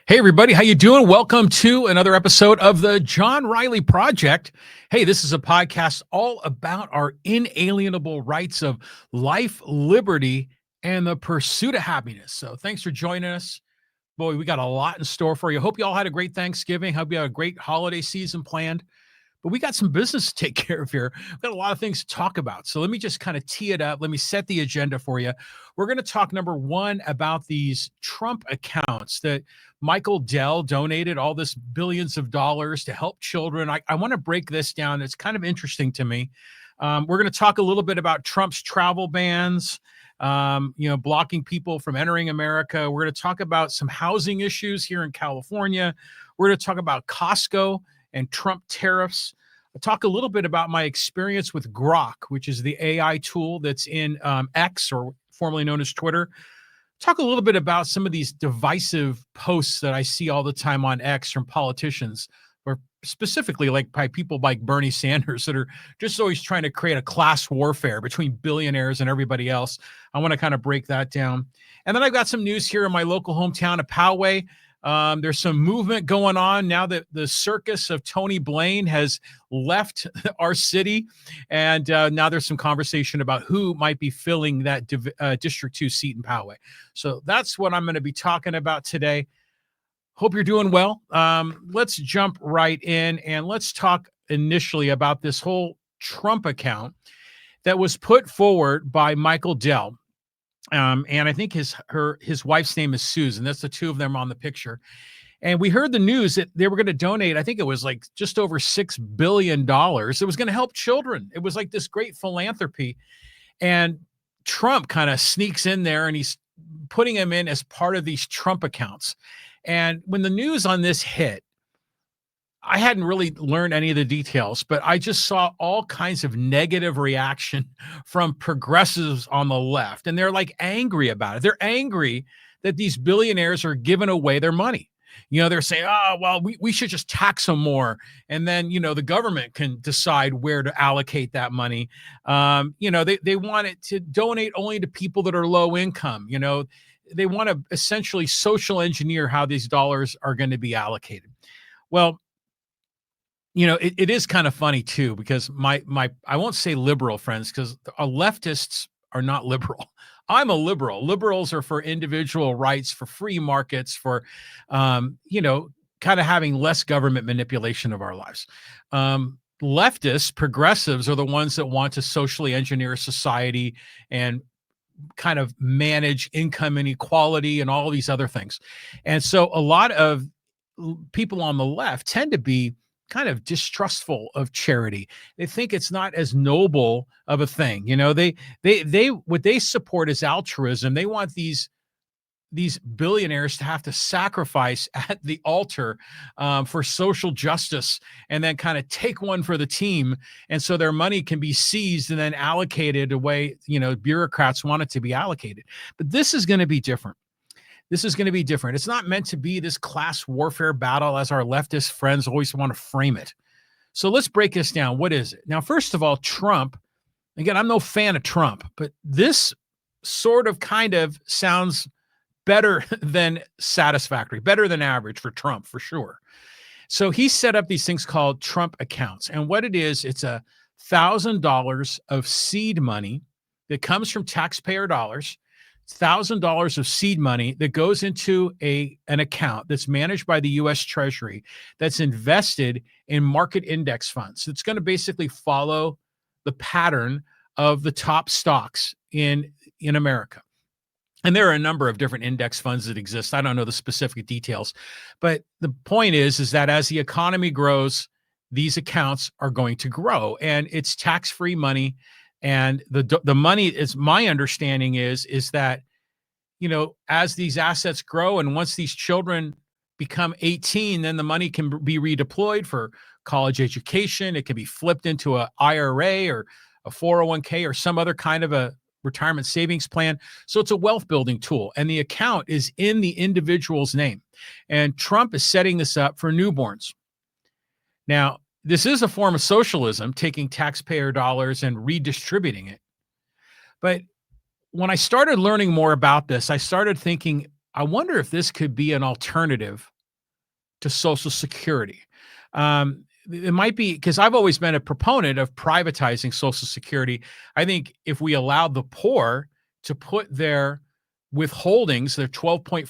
Hey everybody, how you doing? Welcome to another episode of the John Riley Project. Hey, this is a podcast all about our inalienable rights of life, liberty, and the pursuit of happiness. So thanks for joining us. Boy, we got a lot in store for you. Hope you all had a great Thanksgiving. Hope you had a great holiday season planned. But we got some business to take care of here. We've got a lot of things to talk about. So let me just kind of tee it up. Let me set the agenda for you. We're going to talk, number one, about these Trump accounts that Michael Dell donated all this billions of dollars to help children. I want to break this down. It's kind of interesting to me. We're going to talk a little bit about Trump's travel bans, blocking people from entering America. We're going to talk about some housing issues here in California. We're going to talk about Costco and Trump tariffs. I'll talk a little bit about my experience with Grok, which is the AI tool that's in X, or formerly known as Twitter. Talk a little bit about some of these divisive posts that I see all the time on X from politicians, or specifically like by people like Bernie Sanders, that are just always trying to create a class warfare between billionaires and everybody else. I want to kind of break that down. And then I've got some news here in my local hometown of Poway. There's some movement going on now that the circus of Tony Blaine has left our city. And now there's some conversation about who might be filling that District 2 seat in Poway. So that's what I'm going to be talking about today. Hope you're doing well. Let's jump right in and let's talk initially about this whole Trump account that was put forward by Michael Dell. And I think his wife's name is Susan. That's the two of them on the picture. And we heard the news that they were going to donate, I think it was like just over $6 billion. It was going to help children. It was like this great philanthropy. And Trump kind of sneaks in there and he's putting him in as part of these Trump accounts. And when the news on this hit, I hadn't really learned any of the details, but I just saw all kinds of negative reaction from progressives on the left. And they're like angry about it. They're angry that these billionaires are giving away their money. They're saying, oh, well, we should just tax them more. And then, the government can decide where to allocate that money. They want it to donate only to people that are low income. They want to essentially social engineer how these dollars are going to be allocated. Well, it is kind of funny too, because my I won't say liberal friends, because leftists are not liberal. I'm a liberal. Liberals are for individual rights, for free markets, for kind of having less government manipulation of our lives. Leftists, progressives, are the ones that want to socially engineer society and kind of manage income inequality and all these other things. And so a lot of people on the left tend to be kind of distrustful of charity. They think it's not as noble of a thing. They what they support is altruism. They want these billionaires to have to sacrifice at the altar for social justice, and then kind of take one for the team. And so their money can be seized and then allocated the way, bureaucrats want it to be allocated. But this is going to be different. This is going to be different. It's not meant to be this class warfare battle as our leftist friends always want to frame it. So let's break this down. What is it? Now, first of all, Trump, again, I'm no fan of Trump, but this sort of kind of sounds better than satisfactory, better than average for Trump, for sure. So he set up these things called Trump accounts. And what it is, it's $1,000 of seed money that comes from taxpayer dollars. $1,000 of seed money that goes into an account that's managed by the U.S. Treasury, that's invested in market index funds. It's going to basically follow the pattern of the top stocks in America. And there are a number of different index funds that exist. I don't know the specific details, but the point is that as the economy grows, these accounts are going to grow, and it's tax-free money. And the money, is my understanding is that, as these assets grow and once these children become 18, then the money can be redeployed for college education. It can be flipped into a IRA or a 401k or some other kind of a retirement savings plan. So it's a wealth building tool. And the account is in the individual's name. And Trump is setting this up for newborns. Now, this is a form of socialism, taking taxpayer dollars and redistributing it. But when I started learning more about this, I started thinking, I wonder if this could be an alternative to Social Security. It might be because I've always been a proponent of privatizing Social Security. I think if we allowed the poor to put their withholdings, their 12.4%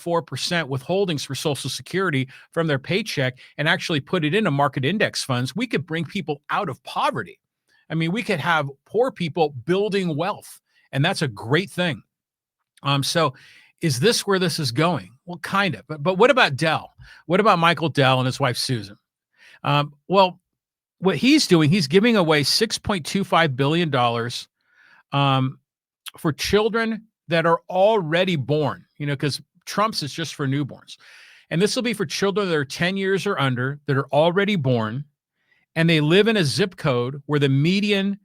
withholdings for Social Security from their paycheck and actually put it into market index funds, we could bring people out of poverty. I mean, we could have poor people building wealth, and that's a great thing. So is this where this is going? Well, kind of. But what about Dell? What about Michael Dell and his wife, Susan? Well, what he's doing, he's giving away $6.25 billion for children that are already born, because Trump's is just for newborns. And this will be for children that are 10 years or under that are already born, and they live in a zip code where the median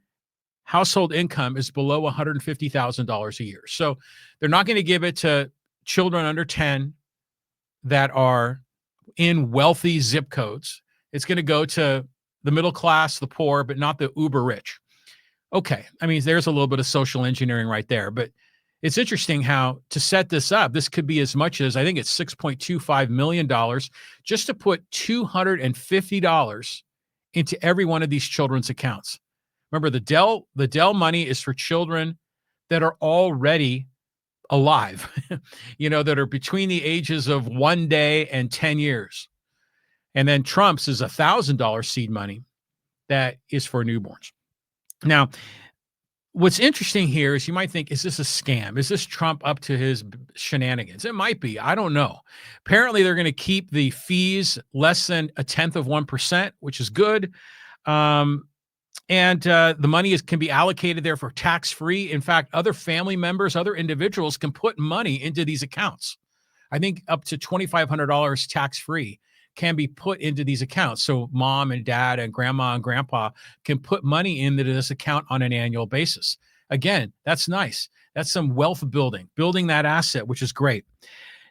household income is below $150,000 a year. So they're not going to give it to children under 10 that are in wealthy zip codes. It's going to go to the middle class, the poor, but not the uber rich. Okay. I mean, there's a little bit of social engineering right there, but it's interesting how to set this up, this could be as much as, I think it's $6.25 million just to put $250 into every one of these children's accounts. Remember, the Dell money is for children that are already alive, that are between the ages of 1 day and 10 years. And then Trump's is $1,000 seed money that is for newborns. Now, what's interesting here is you might think, is this a scam? Is this Trump up to his shenanigans? It might be. I don't know. Apparently, they're going to keep the fees less than 0.1%, which is good. And the money can be allocated there for tax-free. In fact, other family members, other individuals can put money into these accounts. I think up to $2,500 tax-free can be put into these accounts. So mom and dad and grandma and grandpa can put money into this account on an annual basis. Again, that's nice. That's some wealth building that asset, which is great.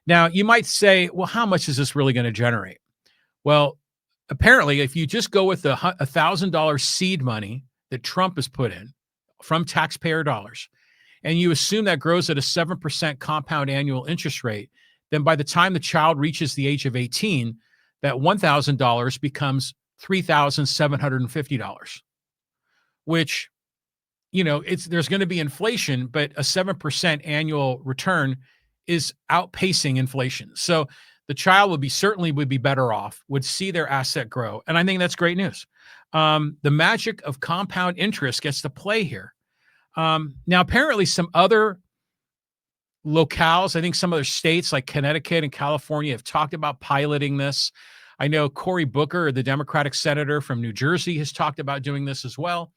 Now, you might say, well, how much is this really going to generate? Well, apparently, if you just go with the $1,000 seed money that Trump has put in from taxpayer dollars, and you assume that grows at a 7% compound annual interest rate, then by the time the child reaches the age of 18, that $1,000 becomes $3,750, which, there's going to be inflation, but a 7% annual return is outpacing inflation. So the child would be better off, would see their asset grow. And I think that's great news. The magic of compound interest gets to play here. Now, apparently some other locales, I think some other states like Connecticut and California have talked about piloting this. I know Cory Booker, the Democratic senator from New Jersey, has talked about doing this as well.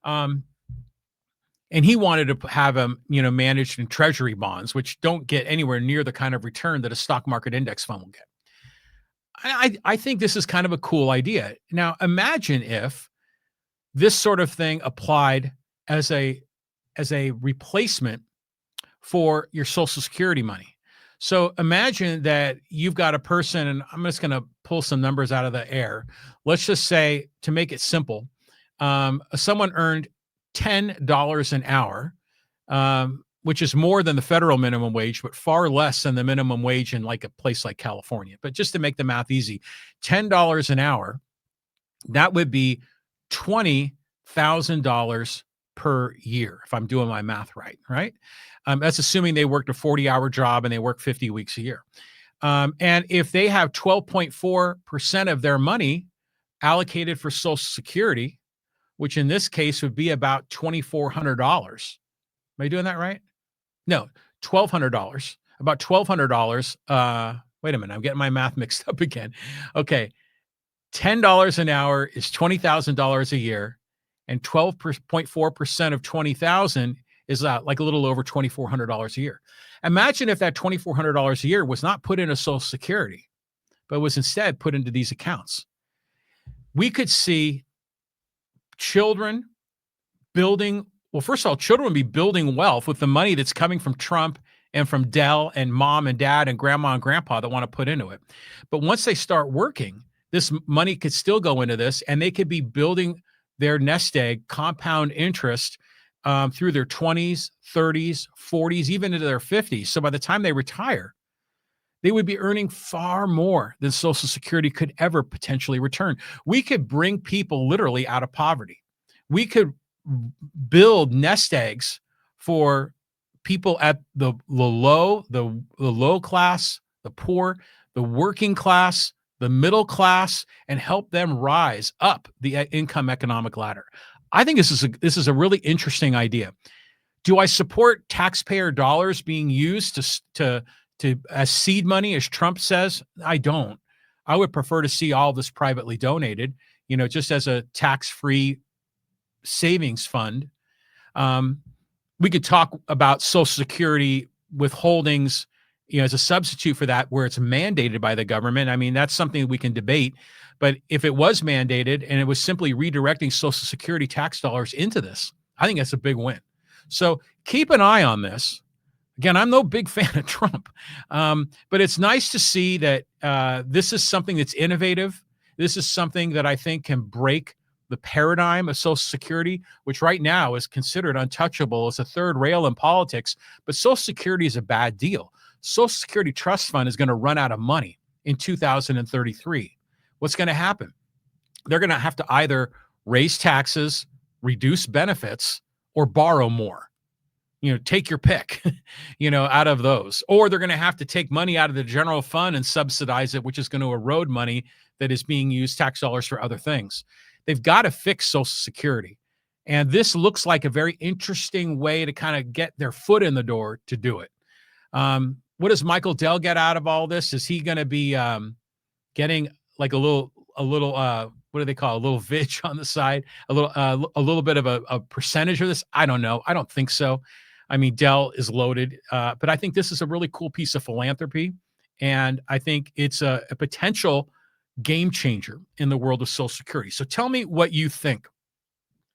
And he wanted to have them, managed in treasury bonds, which don't get anywhere near the kind of return that a stock market index fund will get. I think this is kind of a cool idea. Now, imagine if this sort of thing applied as a replacement for your Social Security money. So imagine that you've got a person, and I'm just going to pull some numbers out of the air. Let's just say, to make it simple, someone earned $10 an hour, which is more than the federal minimum wage, but far less than the minimum wage in like a place like California. But just to make the math easy, $10 an hour, that would be $20,000 per year, if I'm doing my math right? That's assuming they worked a 40-hour job and they work 50 weeks a year. And if they have 12.4% of their money allocated for Social Security, which in this case would be about $2,400. Am I doing that right? No, $1,200. About $1,200. Wait a minute, I'm getting my math mixed up again. Okay, $10 an hour is $20,000 a year, and 12.4% of 20,000 is like a little over $2,400 a year. Imagine if that $2,400 a year was not put into Social Security, but was instead put into these accounts. We could see children building, well, first of all, children would be building wealth with the money that's coming from Trump and from Dell and mom and dad and grandma and grandpa that want to put into it. But once they start working, this money could still go into this, and they could be building their nest egg compound interest through their 20s, 30s, 40s, even into their 50s. So by the time they retire, they would be earning far more than Social Security could ever potentially return. We could bring people literally out of poverty. We could build nest eggs for people at the low class, the poor, the working class, the middle class, and help them rise up the income economic ladder. I think this is a really interesting idea. Do I support taxpayer dollars being used to as seed money, as Trump says? I don't. I would prefer to see all this privately donated, just as a tax-free savings fund. We could talk about Social Security withholdings, as a substitute for that, where it's mandated by the government. I mean, that's something we can debate. But if it was mandated and it was simply redirecting Social Security tax dollars into this, I think that's a big win. So keep an eye on this. Again, I'm no big fan of Trump, but it's nice to see that this is something that's innovative. This is something that I think can break the paradigm of Social Security, which right now is considered untouchable as a third rail in politics. But Social Security is a bad deal. Social Security Trust Fund is going to run out of money in 2033. What's going to happen? They're going to have to either raise taxes, reduce benefits, or borrow more. Take your pick, out of those. Or they're going to have to take money out of the general fund and subsidize it, which is going to erode money that is being used, tax dollars, for other things. They've got to fix Social Security. And this looks like a very interesting way to kind of get their foot in the door to do it. What does Michael Dell get out of all this? Is he going to be getting like a little what do they call it? A little vig on the side, a little bit of a percentage of this? I don't know. I don't think so. I mean, Dell is loaded, but I think this is a really cool piece of philanthropy. And I think it's a potential game changer in the world of Social Security. So tell me what you think.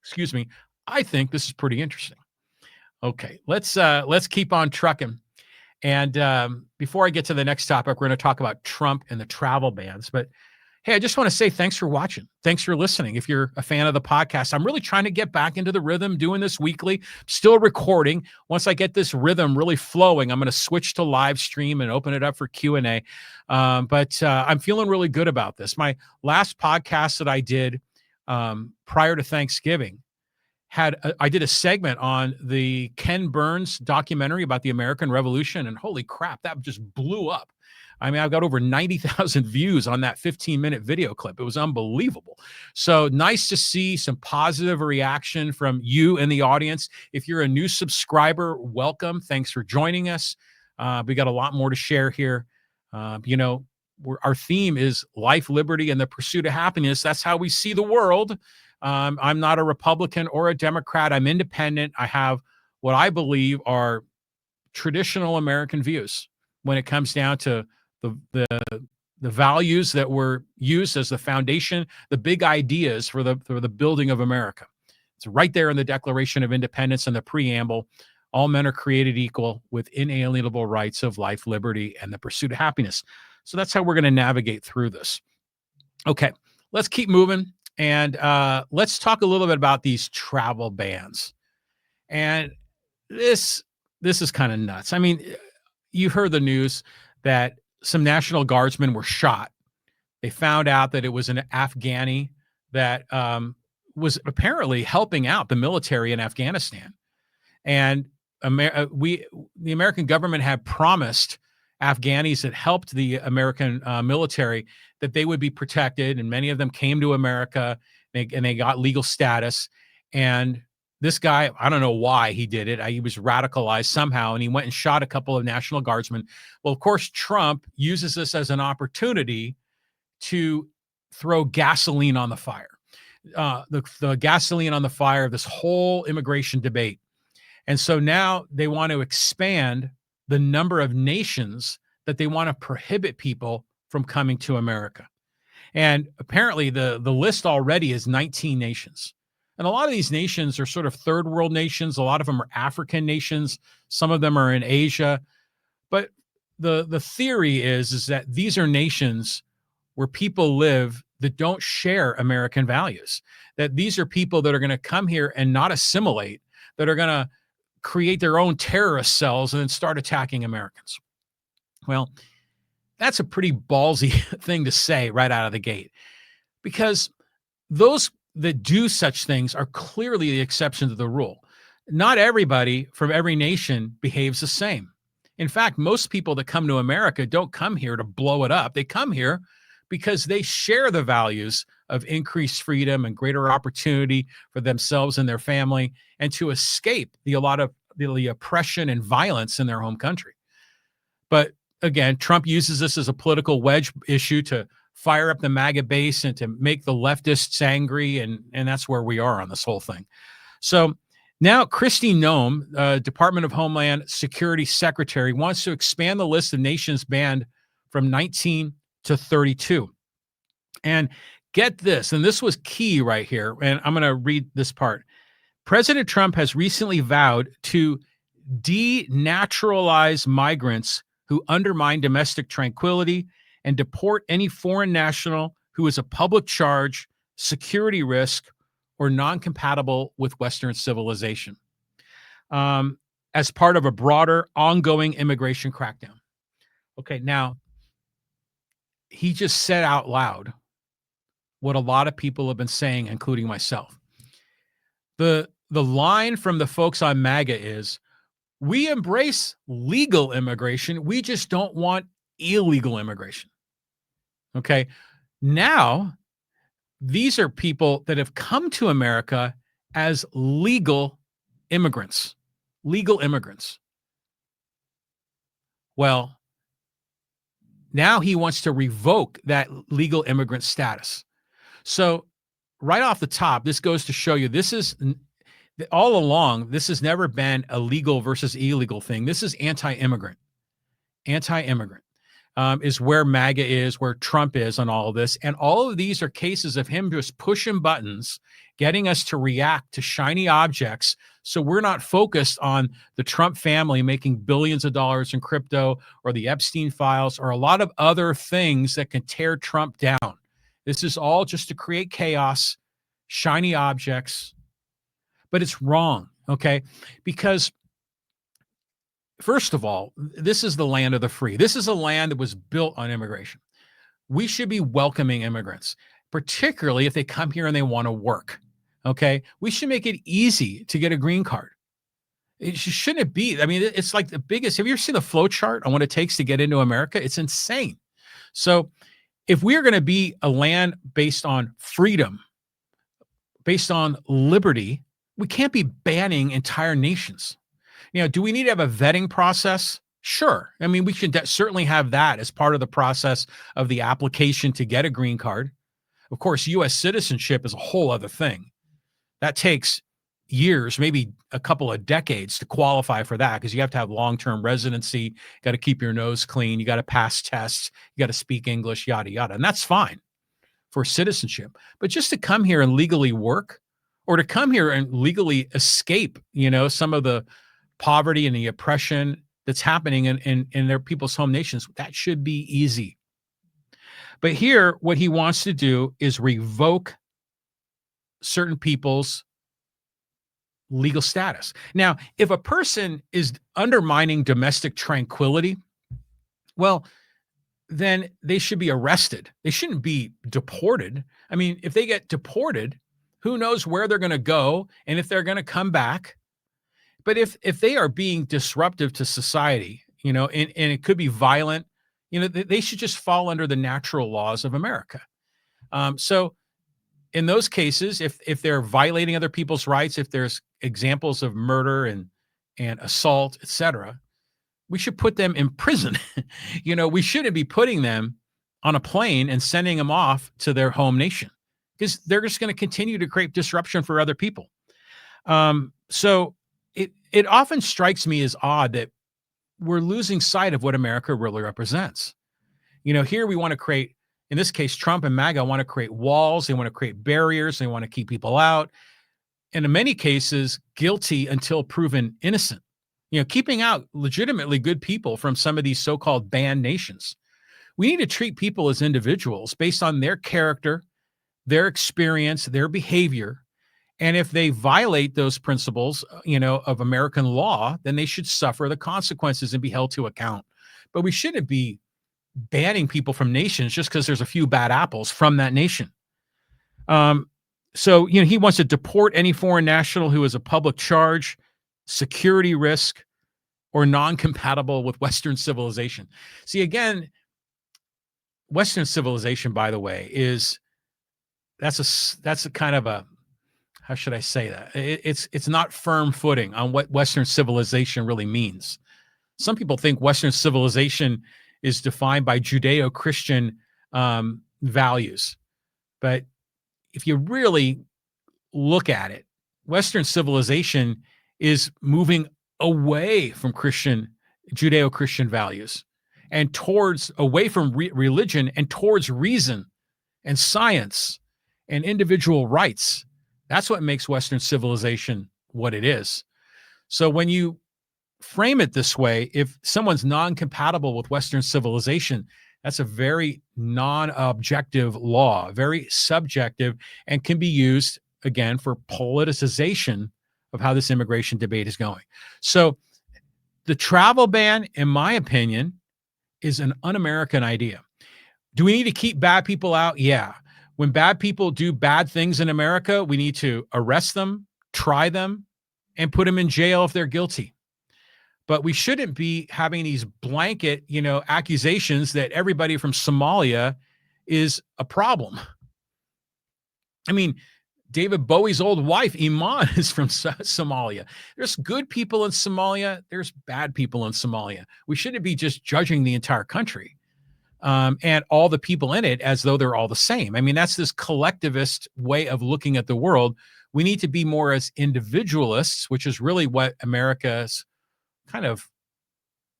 Excuse me. I think this is pretty interesting. Okay, let's keep on trucking. And before I get to the next topic, we're going to talk about Trump and the travel bans. But hey, I just want to say thanks for watching. Thanks for listening. If you're a fan of the podcast, I'm really trying to get back into the rhythm, doing this weekly, still recording. Once I get this rhythm really flowing, I'm going to switch to live stream and open it up for Q&A. But I'm feeling really good about this. My last podcast that I did prior to Thanksgiving I did a segment on the Ken Burns documentary about the American Revolution, and holy crap, that just blew up. I mean, I've got over 90,000 views on that 15-minute video clip. It was unbelievable. So nice to see some positive reaction from you and the audience. If you're a new subscriber, welcome. Thanks for joining us. We got a lot more to share here. Our theme is life, liberty, and the pursuit of happiness. That's how we see the world. I'm not a Republican or a Democrat. I'm independent. I have what I believe are traditional American views when it comes down to the values that were used as the foundation, the big ideas for the building of America. It's right there in the Declaration of Independence and the preamble. All men are created equal with inalienable rights of life, liberty, and the pursuit of happiness. So that's how we're going to navigate through this. Okay, let's keep moving. And let's talk a little bit about these travel bans. And this is kind of nuts. I mean, you heard the news that some National Guardsmen were shot. They found out that it was an Afghani that was apparently helping out the military in Afghanistan. And the American government had promised Afghanis that helped the American military that they would be protected, and many of them came to America and they got legal status. And this guy, I don't know why he did it. He was radicalized somehow, and he went and shot a couple of National Guardsmen. Well, of course, Trump uses this as an opportunity to throw gasoline on the fire, the gasoline on the fire of this whole immigration debate. And so now they want to expand the number of nations that they want to prohibit people from coming to America. And apparently the list already is 19 nations. And a lot of these nations are sort of third world nations. A lot of them are African nations. Some of them are in Asia. But the theory is that these are nations where people live that don't share American values, that these are people that are going to come here and not assimilate, that are going to create their own terrorist cells and then start attacking Americans. Well, that's a pretty ballsy thing to say right out of the gate, because those that do such things are clearly the exception to the rule. Not everybody from every nation behaves the same. In fact, most people that come to America don't come here to blow it up. They come here because they share the values of increased freedom and greater opportunity for themselves and their family, and to escape a lot of the oppression and violence in their home country. But again, Trump uses this as a political wedge issue to fire up the MAGA base and to make the leftists angry, and that's where we are on this whole thing. So now Kristi Noem, Department of Homeland Security Secretary, wants to expand the list of nations banned from 19 to 32. And get this, and this was key right here, and I'm going to read this part. President Trump has recently vowed to denaturalize migrants who undermine domestic tranquility and deport any foreign national who is a public charge, security risk, or non-compatible with Western civilization, as part of a broader ongoing immigration crackdown. Okay, now, he just said out loud what a lot of people have been saying, including myself. The line from the folks on MAGA is, we embrace legal immigration, we just don't want illegal immigration. Okay, now these are people that have come to America as legal immigrants. Legal immigrants. Well, now he wants to revoke that legal immigrant status. So right off the top, this goes to show you this is all along, this has never been a legal versus illegal thing. This is anti-immigrant. Anti-immigrant is where MAGA is, where Trump is on all of this. And all of these are cases of him just pushing buttons, getting us to react to shiny objects. So we're not focused on the Trump family making billions of dollars in crypto, or the Epstein files, or a lot of other things that can tear Trump down. This is all just to create chaos, shiny objects. But it's wrong, okay? Because first of all, this is the land of the free. This is a land that was built on immigration. We should be welcoming immigrants, particularly if they come here and they want to work, okay? We should make it easy to get a green card. It shouldn't be. I mean, it's like the biggest. Have you ever seen the flow chart on what it takes to get into America? It's insane. So if we're going to be a land based on freedom, based on liberty, we can't be banning entire nations. You know, do we need to have a vetting process? Sure. I mean, we should certainly have that as part of the process of the application to get a green card. Of course, U.S. citizenship is a whole other thing. That takes years, maybe a couple of decades to qualify for that, because you have to have long-term residency, you got to keep your nose clean, you got to pass tests, you got to speak English, yada, yada. And that's fine for citizenship. But just to come here and legally work, or to come here and legally escape, you know, some of the poverty and the oppression that's happening in their people's home nations, that should be easy. But here, what he wants to do is revoke certain people's legal status. Now, if a person is undermining domestic tranquility, well, then they should be arrested. They shouldn't be deported. I mean, if they get deported, who knows where they're going to go and if they're going to come back. But if they are being disruptive to society, you know, and it could be violent, you know, they should just fall under the natural laws of America. So in those cases, if they're violating other people's rights, if there's examples of murder and assault, etc., we should put them in prison. You know, we shouldn't be putting them on a plane and sending them off to their home nation, because they're just going to continue to create disruption for other people. So it often strikes me as odd that we're losing sight of what America really represents. You know, here we want to create, in this case, Trump and MAGA want to create walls. They want to create barriers. They want to keep people out. And in many cases, guilty until proven innocent. You know, keeping out legitimately good people from some of these so-called banned nations. We need to treat people as individuals based on their character, their experience, their behavior. And if they violate those principles, you know, of American law, then they should suffer the consequences and be held to account. But we shouldn't be banning people from nations just because there's a few bad apples from that nation. So, he wants to deport any foreign national who is a public charge, security risk, or non-compatible with Western civilization. See, again, Western civilization, by the way, that's a kind of a, how should I say that? It's not firm footing on what Western civilization really means. Some people think Western civilization is defined by Judeo-Christian values, but if you really look at it, Western civilization is moving away from Judeo-Christian values and away from religion and towards reason and science and individual rights. That's what makes Western civilization what it is. So when you frame it this way, if someone's non-compatible with Western civilization, that's a very non-objective law, very subjective, and can be used, again, for politicization of how this immigration debate is going. So the travel ban, in my opinion, is an un-American idea. Do we need to keep bad people out? Yeah. When bad people do bad things in America, we need to arrest them, try them, and put them in jail if they're guilty. But we shouldn't be having these blanket, accusations that everybody from Somalia is a problem. I mean, David Bowie's old wife, Iman, is from Somalia. There's good people in Somalia. There's bad people in Somalia. We shouldn't be just judging the entire country and all the people in it as though they're all the same. I mean, that's this collectivist way of looking at the world. We need to be more as individualists, which is really what America's kind of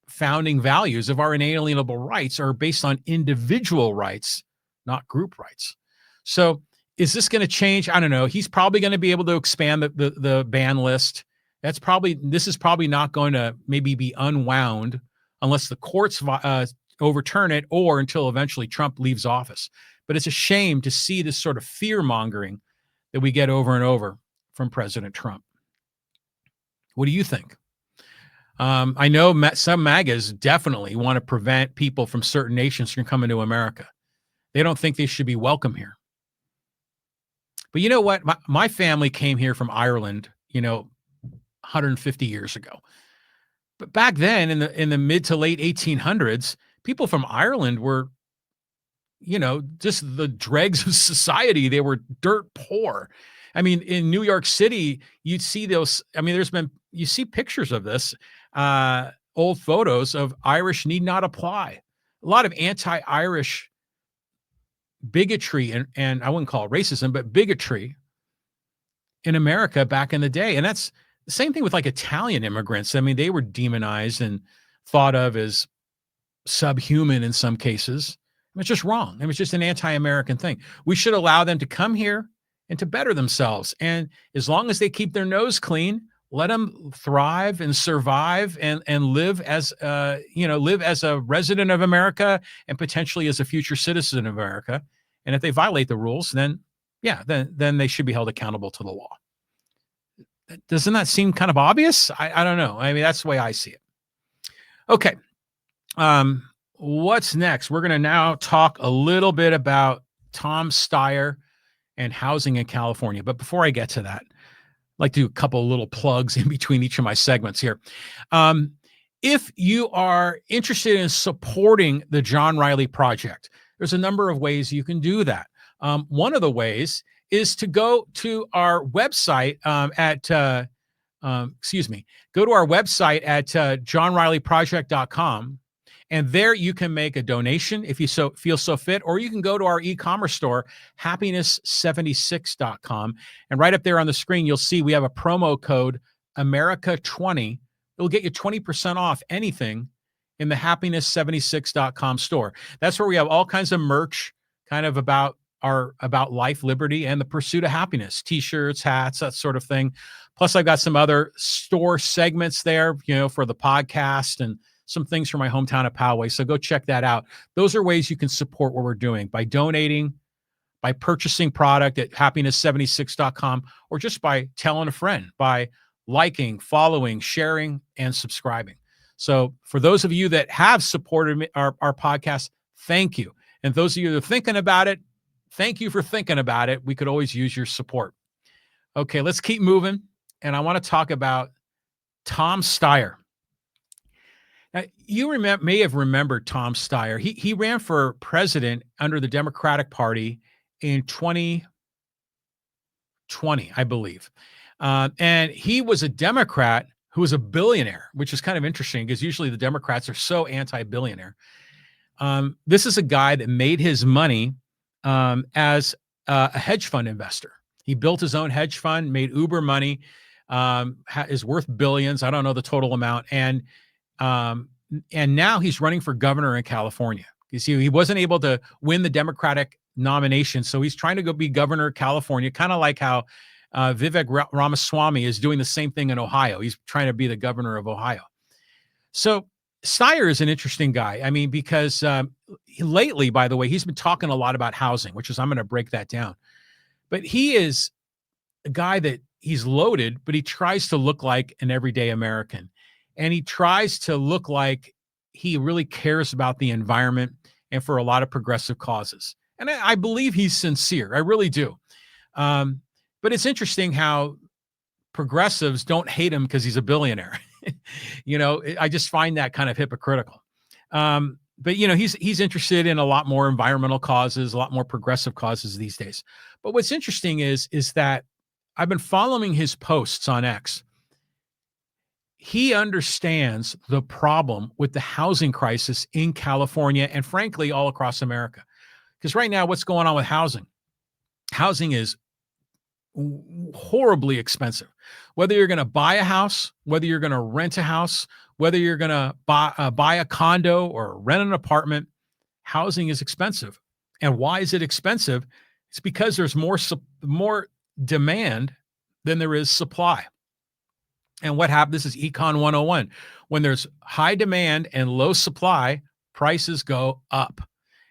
founding values of our inalienable rights are based on individual rights, not group rights. So is this going to change? I don't know. He's probably going to be able to expand the ban list. This is probably not going to maybe be unwound unless the courts overturn it or until eventually Trump leaves office. But it's a shame to see this sort of fear mongering that we get over and over from President Trump. What do you think? I know some MAGAs definitely want to prevent people from certain nations from coming to America. They don't think they should be welcome here. But you know what? My family came here from Ireland, 150 years ago. But back then, in the mid to late 1800s, people from Ireland were, just the dregs of society. They were dirt poor. I mean, in New York City, you'd see those. I mean, you see pictures of this, old photos of Irish need not apply. A lot of anti-Irish bigotry and I wouldn't call it racism, but bigotry in America back in the day. And that's the same thing with like Italian immigrants. I mean, they were demonized and thought of as subhuman in some cases. It's just wrong. It was just an anti-American thing. We should allow them to come here and to better themselves. And as long as they keep their nose clean, let them thrive and survive and live as a resident of America and potentially as a future citizen of America. And if they violate the rules, then they should be held accountable to the law. Doesn't that seem kind of obvious? I don't know. I mean, that's the way I see it. Okay. What's next? We're going to now talk a little bit about Tom Steyer and housing in California. But before I get to that, I'd like to do a couple of little plugs in between each of my segments here. If you are interested in supporting the John Riley Project, there's a number of ways you can do that. One of the ways is to go to our website go to our website at johnrileyproject.com. And there you can make a donation if you feel so fit, or you can go to our e-commerce store, happiness76.com. And right up there on the screen, you'll see we have a promo code, America20. It'll get you 20% off anything in the happiness76.com store. That's where we have all kinds of merch, kind of about life, liberty, and the pursuit of happiness, t-shirts, hats, that sort of thing. Plus, I've got some other store segments there, for the podcast and some things from my hometown of Poway. So go check that out. Those are ways you can support what we're doing by donating, by purchasing product at happiness76.com, or just by telling a friend, by liking, following, sharing, and subscribing. So for those of you that have supported our podcast, Thank you. And those of you that are thinking about it, thank you for thinking about it. We could always use your support. Okay, let's keep moving. And I want to talk about Tom Steyer. Now, you may have remembered Tom Steyer. He ran for president under the Democratic Party in 2020, I believe. And he was a Democrat who was a billionaire, which is kind of interesting because usually the Democrats are so anti-billionaire. This is a guy that made his money as a hedge fund investor. He built his own hedge fund, made uber money, is worth billions. I don't know the total amount. And now he's running for governor in California. You see, he wasn't able to win the Democratic nomination, so he's trying to go be governor of California, kind of like how Vivek Ramaswamy is doing the same thing in Ohio. He's trying to be the governor of Ohio. So Steyer is an interesting guy. I mean, because lately, by the way, he's been talking a lot about housing, which is, I'm going to break that down. But he is a guy that he's loaded, but he tries to look like an everyday American. And he tries to look like he really cares about the environment and for a lot of progressive causes. And I believe he's sincere. I really do. But it's interesting how progressives don't hate him because he's a billionaire. I just find that kind of hypocritical. But he's interested in a lot more environmental causes, a lot more progressive causes these days. But what's interesting is that I've been following his posts on X. He understands the problem with the housing crisis in California and frankly, all across America. Because right now, what's going on with housing? Housing is horribly expensive. Whether you're going to buy a house, whether you're going to rent a house, whether you're going to buy a condo or rent an apartment, housing is expensive. And why is it expensive? It's because there's more demand than there is supply. And what happened? This is Econ 101. When there's high demand and low supply, prices go up.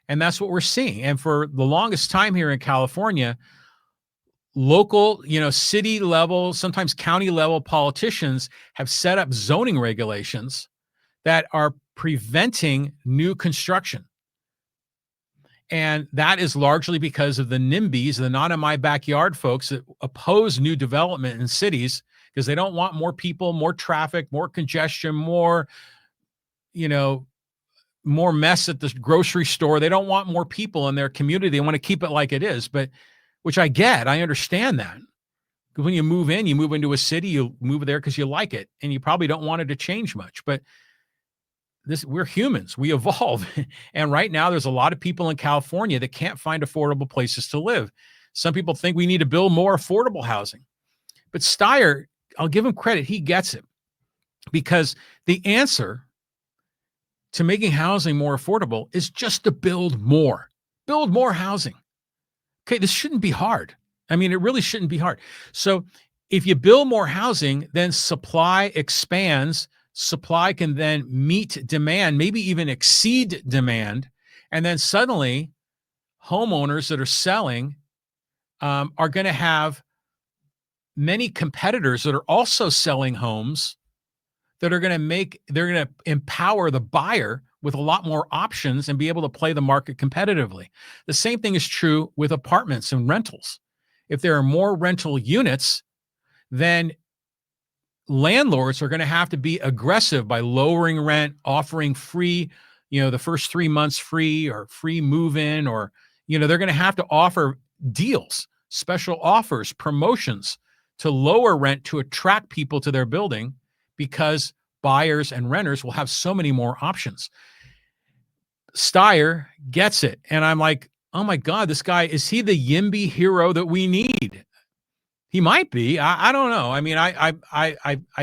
And that's what we're seeing. And for the longest time here in California, local, city level, sometimes county level politicians have set up zoning regulations that are preventing new construction. And that is largely because of the NIMBYs, the not in my backyard folks that oppose new development in cities because they don't want more people, more traffic, more congestion, more mess at the grocery store. They don't want more people in their community. They want to keep it like it is, which I get. I understand that. Because when you move into a city, you move there because you like it, and you probably don't want it to change much. But we're humans. We evolve. And right now, there's a lot of people in California that can't find affordable places to live. Some people think we need to build more affordable housing. But Steyer, I'll give him credit. He gets it. Because the answer to making housing more affordable is just to build more housing. Okay, this shouldn't be hard. I mean, it really shouldn't be hard. So if you build more housing, then supply expands. Supply can then meet demand, maybe even exceed demand. And then suddenly homeowners that are selling are going to have many competitors that are also selling homes that are going to empower the buyer with a lot more options and be able to play the market competitively. The same thing is true with apartments and rentals. If there are more rental units, then landlords are going to have to be aggressive by lowering rent, offering free, the first 3 months free or free move-in, or, they're going to have to offer deals, special offers, promotions to lower rent to attract people to their building because buyers and renters will have so many more options. Steyer gets it. And I'm like, oh my God, this guy, is he the YIMBY hero that we need? He might be. I don't know. I mean, I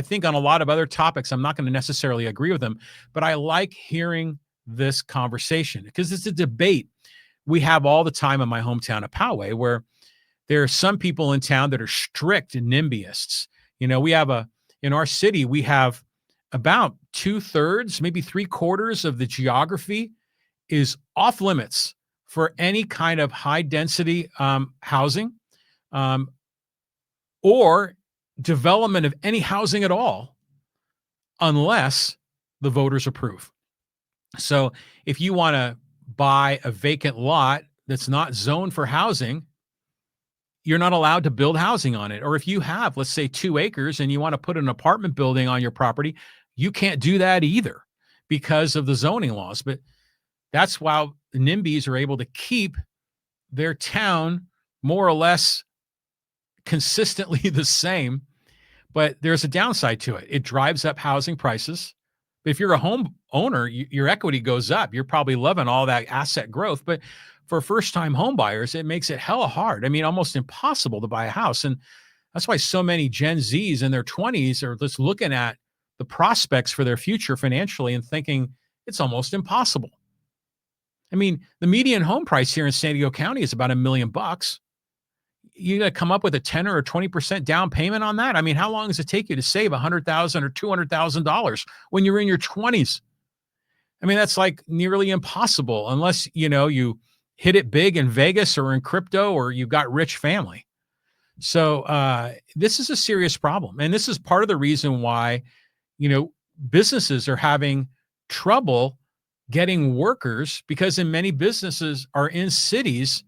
think on a lot of other topics, I'm not going to necessarily agree with him, but I like hearing this conversation because it's a debate we have all the time in my hometown of Poway, where there are some people in town that are strict NIMBYists. In our city, we have about 2/3, maybe 3/4 of the geography is off limits for any kind of high density housing or development of any housing at all, unless the voters approve. So if you want to buy a vacant lot that's not zoned for housing, you're not allowed to build housing on it. Or if you have, let's say, 2 acres and you want to put an apartment building on your property, you can't do that either because of the zoning laws. But that's why the NIMBYs are able to keep their town more or less consistently the same. But there's a downside to it. It drives up housing prices. But if you're a home owner, your equity goes up. You're probably loving all that asset growth. But for first-time home buyers, it makes it hella hard. I mean, almost impossible to buy a house. And that's why so many Gen Zs in their 20s are just looking at the prospects for their future financially and thinking it's almost impossible. I mean, the median home price here in San Diego County is about $1 million. You got to come up with a 10 or a 20% down payment on that. I mean, how long does it take you to save $100,000 or $200,000 when you're in your 20s? I mean, that's like nearly impossible unless, you hit it big in Vegas or in crypto or you've got rich family. So this is a serious problem. And this is part of the reason why, businesses are having trouble getting workers, because in many businesses are in cities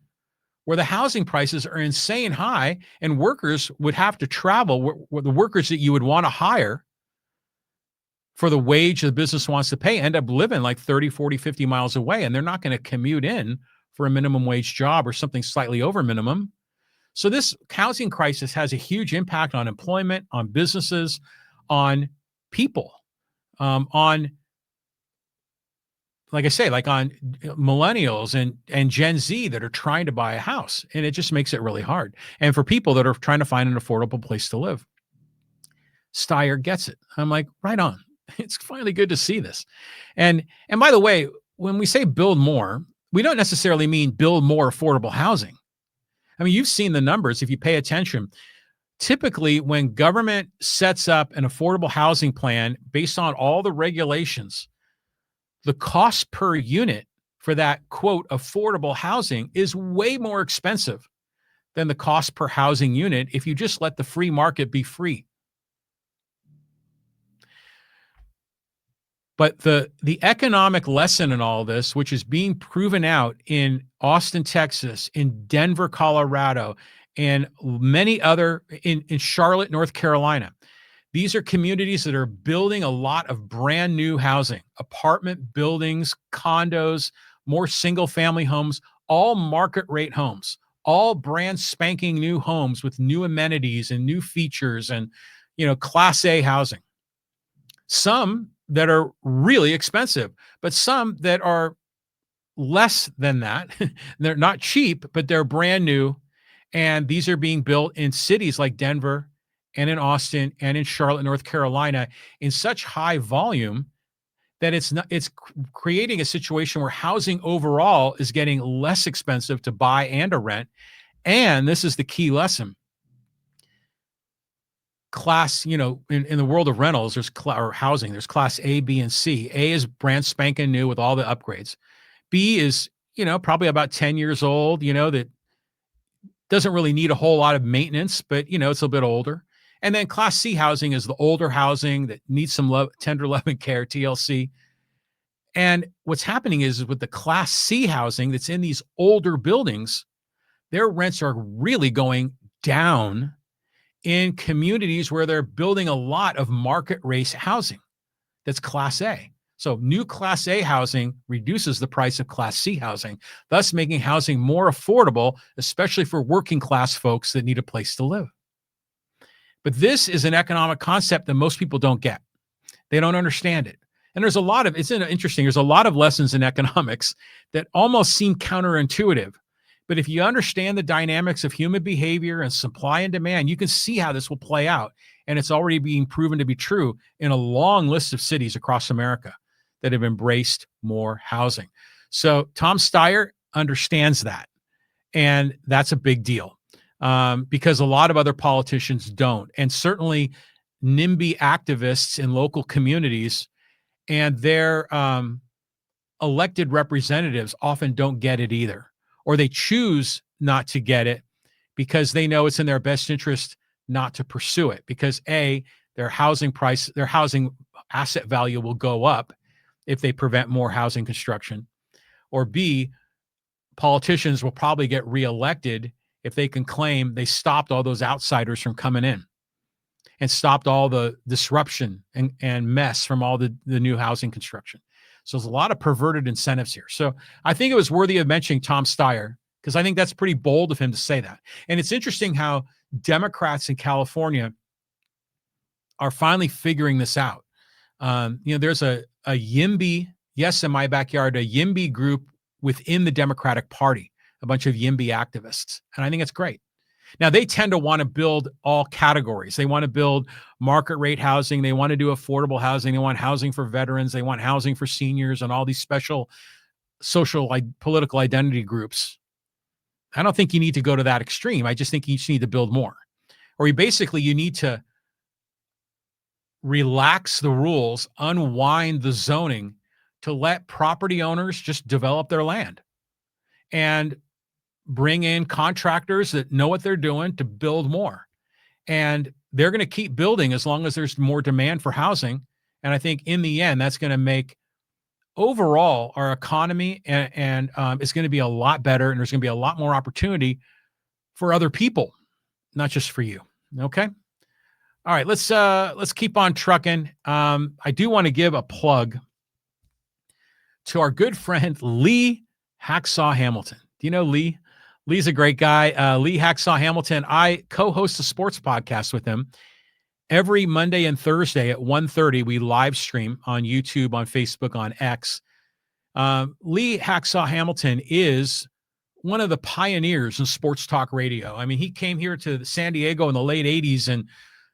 where the housing prices are insane high and workers would have to travel, where the workers that you would want to hire for the wage the business wants to pay end up living like 30, 40, 50 miles away, and they're not going to commute in for a minimum wage job or something slightly over minimum. So this housing crisis has a huge impact on employment, on businesses, on people, on, like I say, like on millennials and Gen Z that are trying to buy a house. And it just makes it really hard. And for people that are trying to find an affordable place to live. Steyer gets it. I'm like, right on. It's finally good to see this. And by the way, when we say build more, we don't necessarily mean build more affordable housing. I mean, you've seen the numbers if you pay attention. Typically, when government sets up an affordable housing plan based on all the regulations, the cost per unit for that, quote, affordable housing is way more expensive than the cost per housing unit if you just let the free market be free. But the economic lesson in all this, which is being proven out in Austin, Texas, in Denver, Colorado, and many other, in Charlotte, North Carolina, these are communities that are building a lot of brand new housing, apartment buildings, condos, more single family homes, all market rate homes, all brand spanking new homes with new amenities and new features and, Class A housing. Some that are really expensive, but some that are less than that. They're not cheap, but they're brand new. And these are being built in cities like Denver and in Austin and in Charlotte, North Carolina, in such high volume that it's creating a situation where housing overall is getting less expensive to buy and to rent. And this is the key lesson. Class, in the world of rentals, or housing, there's class A, B, and C. A is brand spanking new with all the upgrades. B is, probably about 10 years old, that doesn't really need a whole lot of maintenance, but, it's a bit older. And then class C housing is the older housing that needs some love, tender love and care, TLC. And what's happening is with the class C housing that's in these older buildings, their rents are really going down in communities where they're building a lot of market rate housing that's class A. So new class A housing reduces the price of class C housing, thus making housing more affordable, especially for working class folks that need a place to live. But this is an economic concept that most people don't get. They don't understand it. And there's a lot of lessons in economics that almost seem counterintuitive. But if you understand the dynamics of human behavior and supply and demand, you can see how this will play out. And it's already being proven to be true in a long list of cities across America that have embraced more housing. So Tom Steyer understands that. And that's a big deal because a lot of other politicians don't. And certainly NIMBY activists in local communities and their elected representatives often don't get it either. Or they choose not to get it because they know it's in their best interest not to pursue it because A, their housing asset value will go up if they prevent more housing construction, or B, politicians will probably get reelected if they can claim they stopped all those outsiders from coming in and stopped all the disruption and mess from all the new housing construction. So there's a lot of perverted incentives here. So I think it was worthy of mentioning Tom Steyer, because I think that's pretty bold of him to say that. And it's interesting how Democrats in California are finally figuring this out. There's a YIMBY, yes, in my backyard, a YIMBY group within the Democratic Party, a bunch of YIMBY activists. And I think it's great. Now, they tend to want to build all categories. They want to build market rate housing. They want to do affordable housing. They want housing for veterans. They want housing for seniors and all these special social, political identity groups. I don't think you need to go to that extreme. I just think you just need to build more. Or you need to relax the rules, unwind the zoning to let property owners just develop their land and bring in contractors that know what they're doing to build more. And they're going to keep building as long as there's more demand for housing. And I think in the end, that's going to make overall our economy and it's going to be a lot better. And there's going to be a lot more opportunity for other people, not just for you. Okay. All right. Let's keep on trucking. I do want to give a plug to our good friend, Lee Hacksaw Hamilton. Do you know Lee? Lee's a great guy. Lee Hacksaw Hamilton. I co-host a sports podcast with him every Monday and Thursday at 1:30. We live stream on YouTube, on Facebook, on X. Lee Hacksaw Hamilton is one of the pioneers in sports talk radio. I mean, he came here to San Diego in the late 80s and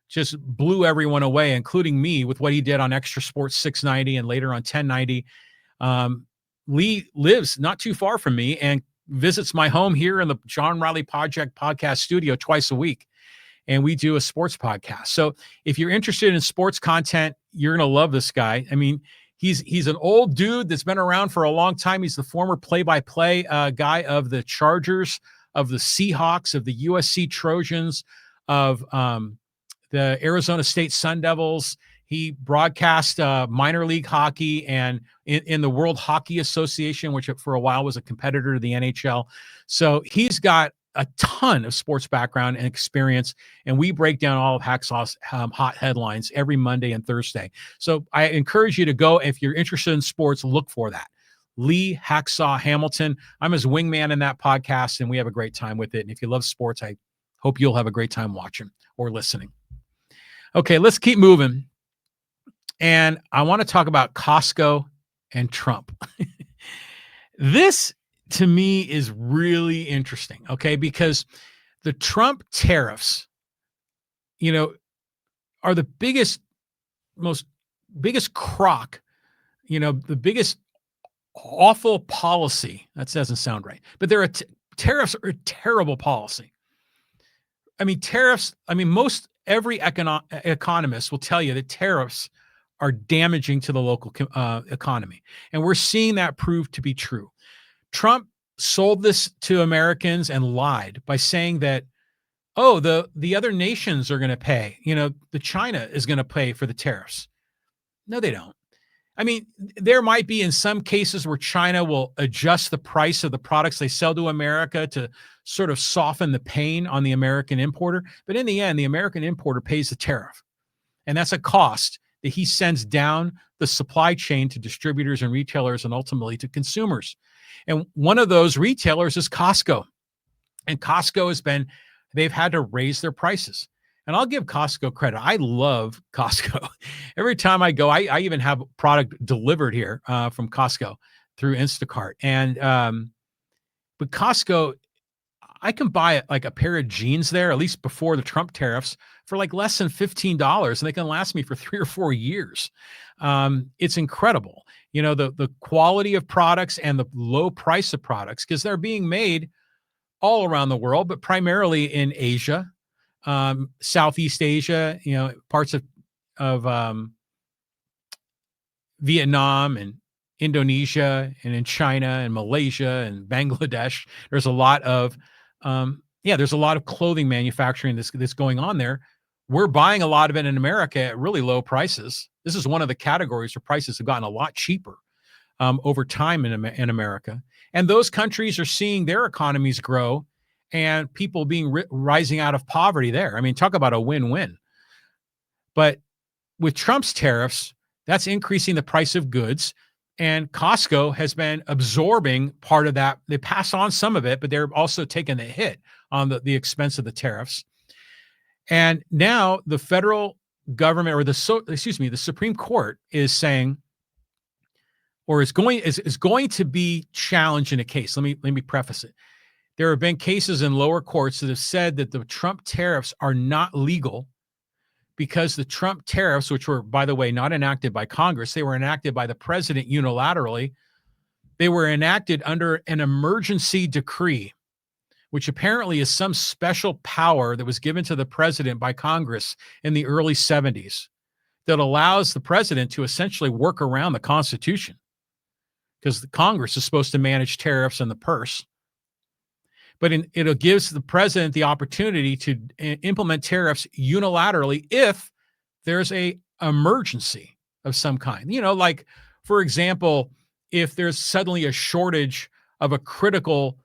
just blew everyone away, including me, with what he did on Extra Sports 690 and later on 1090. Lee lives not too far from me and visits my home here in the John Riley Project podcast studio twice a week. And we do a sports podcast. So if you're interested in sports content, you're going to love this guy. I mean, he's an old dude that's been around for a long time. He's the former play-by-play guy of the Chargers, of the Seahawks, of the USC Trojans, of the Arizona State Sun Devils. He broadcast minor league hockey and in the World Hockey Association, which for a while was a competitor to the NHL. So he's got a ton of sports background and experience, and we break down all of Hacksaw's hot headlines every Monday and Thursday. So I encourage you to go, if you're interested in sports, look for that. Lee Hacksaw Hamilton. I'm his wingman in that podcast, and we have a great time with it. And if you love sports, I hope you'll have a great time watching or listening. Okay, let's keep moving. And I want to talk about Costco and Trump. This, to me, is really interesting, okay? Because the Trump tariffs, are the biggest crock, the biggest awful policy. That doesn't sound right. But tariffs are a terrible policy. I mean, every economist will tell you that tariffs are damaging to the local economy. And we're seeing that prove to be true. Trump sold this to Americans and lied by saying that, the other nations are going to pay. The China is going to pay for the tariffs. No, they don't. I mean, there might be in some cases where China will adjust the price of the products they sell to America to sort of soften the pain on the American importer. But in the end, the American importer pays the tariff. And that's a cost that he sends down the supply chain to distributors and retailers and ultimately to consumers. And one of those retailers is Costco. And Costco they've had to raise their prices. And I'll give Costco credit. I love Costco. Every time I go, I even have product delivered here from Costco through Instacart. And but Costco, I can buy like a pair of jeans there, at least before the Trump tariffs, for like less than $15, and they can last me for 3 or 4 years. It's incredible, the quality of products and the low price of products, because they're being made all around the world, but primarily in Asia, Southeast Asia, parts of Vietnam and Indonesia, and in China and Malaysia and Bangladesh. There's a lot of clothing manufacturing that's going on there. We're buying a lot of it in America at really low prices. This is one of the categories where prices have gotten a lot cheaper. over time in America. And those countries are seeing their economies grow and people being rising out of poverty there. I mean, talk about a win-win. But with Trump's tariffs, that's increasing the price of goods. And Costco has been absorbing part of that. They pass on some of it, but they're also taking the hit on the expense of the tariffs. And now the federal government, or the Supreme Court is saying, or is going to be challenged in a case. Let me preface it. There have been cases in lower courts that have said that the Trump tariffs are not legal because the Trump tariffs, which were, by the way, not enacted by Congress, they were enacted by the president unilaterally. They were enacted under an emergency decree, which apparently is some special power that was given to the president by Congress in the early 70s that allows the president to essentially work around the Constitution, because the Congress is supposed to manage tariffs and the purse. But it gives the president the opportunity to implement tariffs unilaterally if there's a emergency of some kind. Like, for example, if there's suddenly a shortage of a critical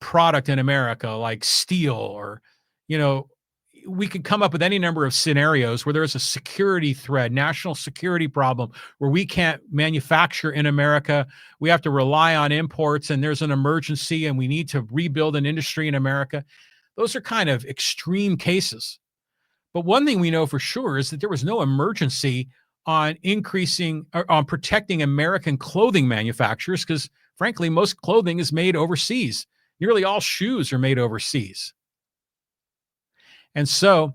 product in America, like steel, or, we could come up with any number of scenarios where there's a security threat, national security problem, where we can't manufacture in America. We have to rely on imports, and there's an emergency and we need to rebuild an industry in America. Those are kind of extreme cases. But one thing we know for sure is that there was no emergency on protecting American clothing manufacturers, because frankly, most clothing is made overseas. Nearly all shoes are made overseas. And so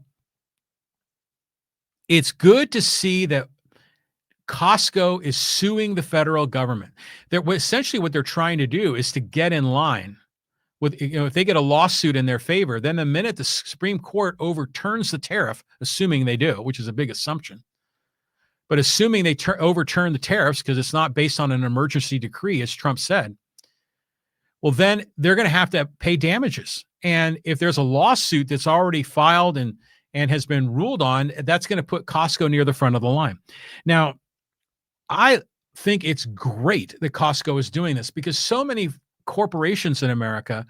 it's good to see that Costco is suing the federal government. Essentially what they're trying to do is to get in line with, if they get a lawsuit in their favor, then the minute the Supreme Court overturns the tariff, assuming they do, which is a big assumption, but assuming they overturn the tariffs because it's not based on an emergency decree, as Trump said, well, then they're going to have to pay damages. And if there's a lawsuit that's already filed and has been ruled on, that's going to put Costco near the front of the line. Now, I think it's great that Costco is doing this, because so many corporations in America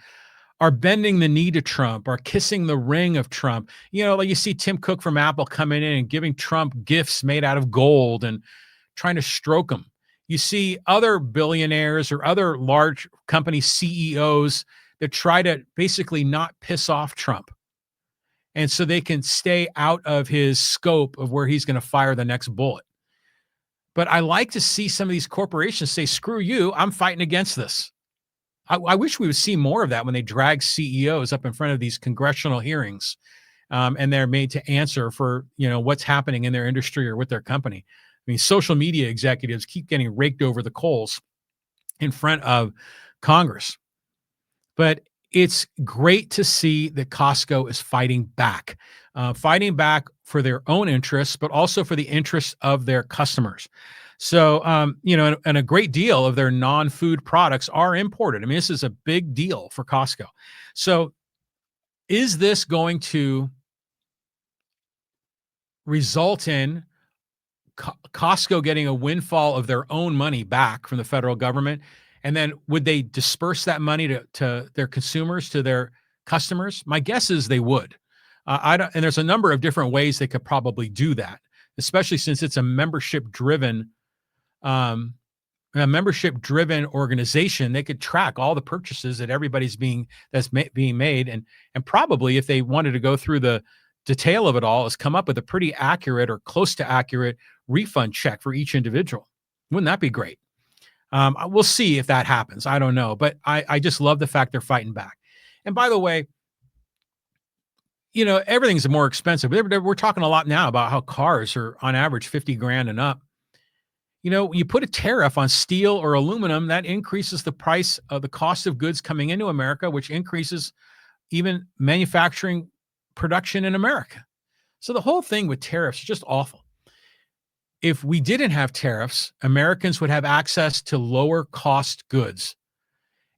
are bending the knee to Trump, are kissing the ring of Trump. Like you see Tim Cook from Apple coming in and giving Trump gifts made out of gold and trying to stroke him. You see other billionaires or other large company CEOs that try to basically not piss off Trump, and so they can stay out of his scope of where he's going to fire the next bullet. But I like to see some of these corporations say, screw you, I'm fighting against this. I wish we would see more of that when they drag CEOs up in front of these congressional hearings, and they're made to answer for what's happening in their industry or with their company. I mean, social media executives keep getting raked over the coals in front of Congress. But it's great to see that Costco is fighting back for their own interests, but also for the interests of their customers. So, and a great deal of their non-food products are imported. I mean, this is a big deal for Costco. So is this going to result in Costco getting a windfall of their own money back from the federal government? And then would they disperse that money to their consumers, to their customers? My guess is they would. And there's a number of different ways they could probably do that, especially since it's a membership-driven organization. They could track all the purchases that everybody's being made, and probably, if they wanted to go through the detail of it all, is come up with a pretty accurate or close to accurate refund check for each individual. Wouldn't that be great? We'll see if that happens. I don't know, but I just love the fact they're fighting back. And by the way, everything's more expensive. We're talking a lot now about how cars are on average 50 grand and up. You put a tariff on steel or aluminum, that increases the price of the cost of goods coming into America, which increases even manufacturing production in America. So the whole thing with tariffs is just awful. If we didn't have tariffs, Americans would have access to lower cost goods,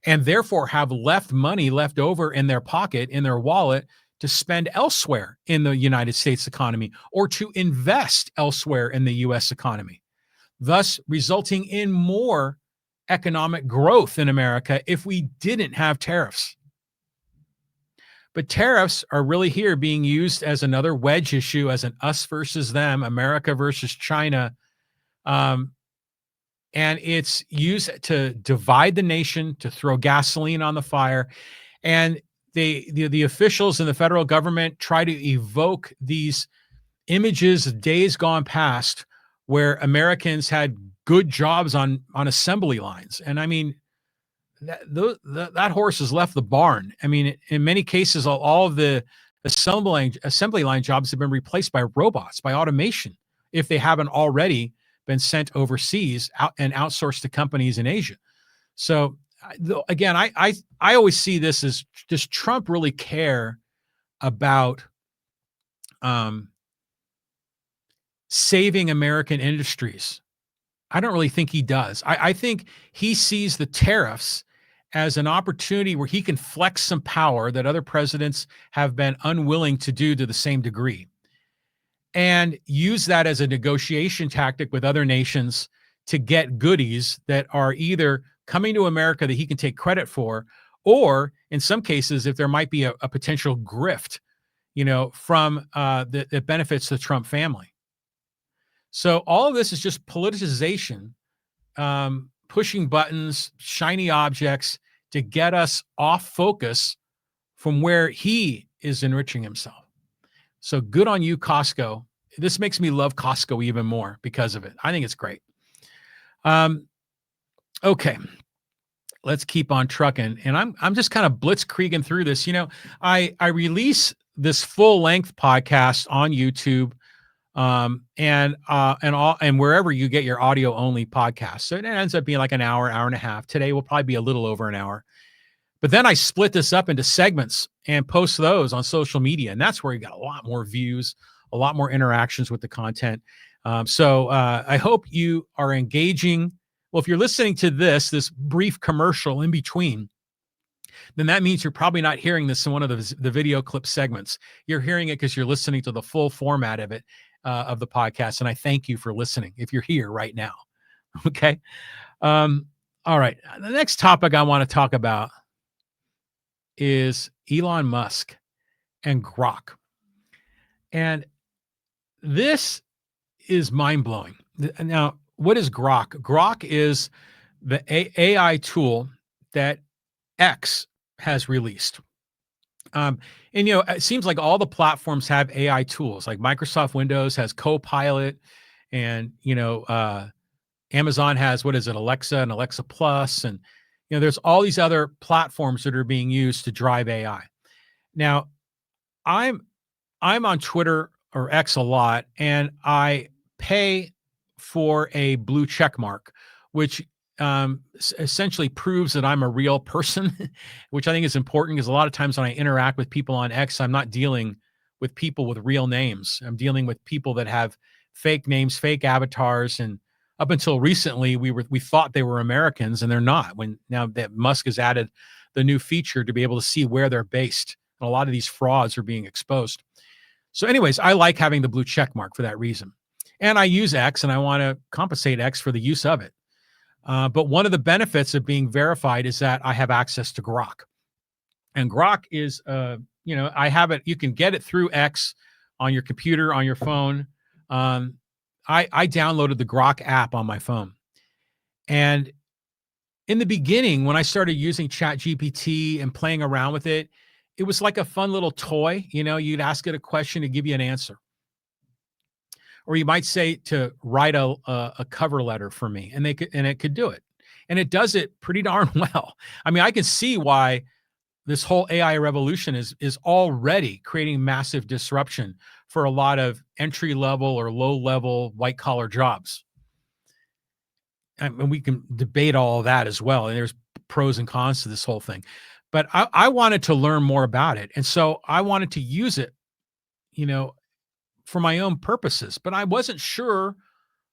and therefore have money left over in their pocket, in their wallet, to spend elsewhere in the United States economy, or to invest elsewhere in the U.S. economy. thus resulting in more economic growth in America if we didn't have tariffs. But tariffs are really here being used as another wedge issue, as an us versus them, America versus China. Um, and it's used to divide the nation, to throw gasoline on the fire. And the officials in the federal government try to evoke these images of days gone past where Americans had good jobs on assembly lines. And I mean, that horse has left the barn. I mean, in many cases, all of the assembly line jobs have been replaced by robots, by automation, if they haven't already been sent overseas and outsourced to companies in Asia. So again, I always see this as, does Trump really care about saving American industries? I don't really think he does. I think he sees the tariffs as an opportunity where he can flex some power that other presidents have been unwilling to do to the same degree, and use that as a negotiation tactic with other nations to get goodies that are either coming to America that he can take credit for, or in some cases, if there might be a potential grift, from that benefits the Trump family. So all of this is just politicization, pushing buttons, shiny objects to get us off focus from where he is enriching himself. So good on you, Costco. This makes me love Costco even more because of it. I think it's great. Okay, let's keep on trucking. And I'm just kind of blitzkrieging through this. I release this full length podcast on YouTube, and wherever you get your audio only podcast. So it ends up being like an hour and a half. Today will probably be a little over an hour. But then I split this up into segments and post those on social media. And that's where you got a lot more views, a lot more interactions with the content. So I hope you are engaging. Well, if you're listening to this brief commercial in between, then that means you're probably not hearing this in one of the video clip segments. You're hearing it because you're listening to the full format of it, of the podcast. And I thank you for listening if you're here right now. Okay. All right. The next topic I want to talk about is Elon Musk and Grok. And this is mind-blowing. Now, what is Grok? Grok is the AI tool that X has released. And, it seems like all the platforms have AI tools. Like Microsoft Windows has Copilot, and, Amazon has, what is it, Alexa and Alexa Plus. And, there's all these other platforms that are being used to drive AI. Now, I'm on Twitter or X a lot, and I pay for a blue check mark, which essentially proves that I'm a real person, which I think is important, because a lot of times when I interact with people on X, I'm not dealing with people with real names. I'm dealing with people that have fake names, fake avatars, and up until recently, we thought they were Americans, and they're not. Now that Musk has added the new feature to be able to see where they're based, and a lot of these frauds are being exposed. So, anyways, I like having the blue check mark for that reason, and I use X, and I want to compensate X for the use of it. But one of the benefits of being verified is that I have access to Grok, and Grok is, I have it. You can get it through X on your computer, on your phone. I downloaded the Grok app on my phone. And in the beginning, when I started using ChatGPT and playing around with it, it was like a fun little toy. You'd ask it a question to give you an answer. Or you might say to write a cover letter for me, and it could do it. And it does it pretty darn well. I mean, I can see why this whole AI revolution is already creating massive disruption for a lot of entry level or low level white collar jobs. And we can debate all of that as well. And there's pros and cons to this whole thing. But I wanted to learn more about it. And so I wanted to use it, for my own purposes, but I wasn't sure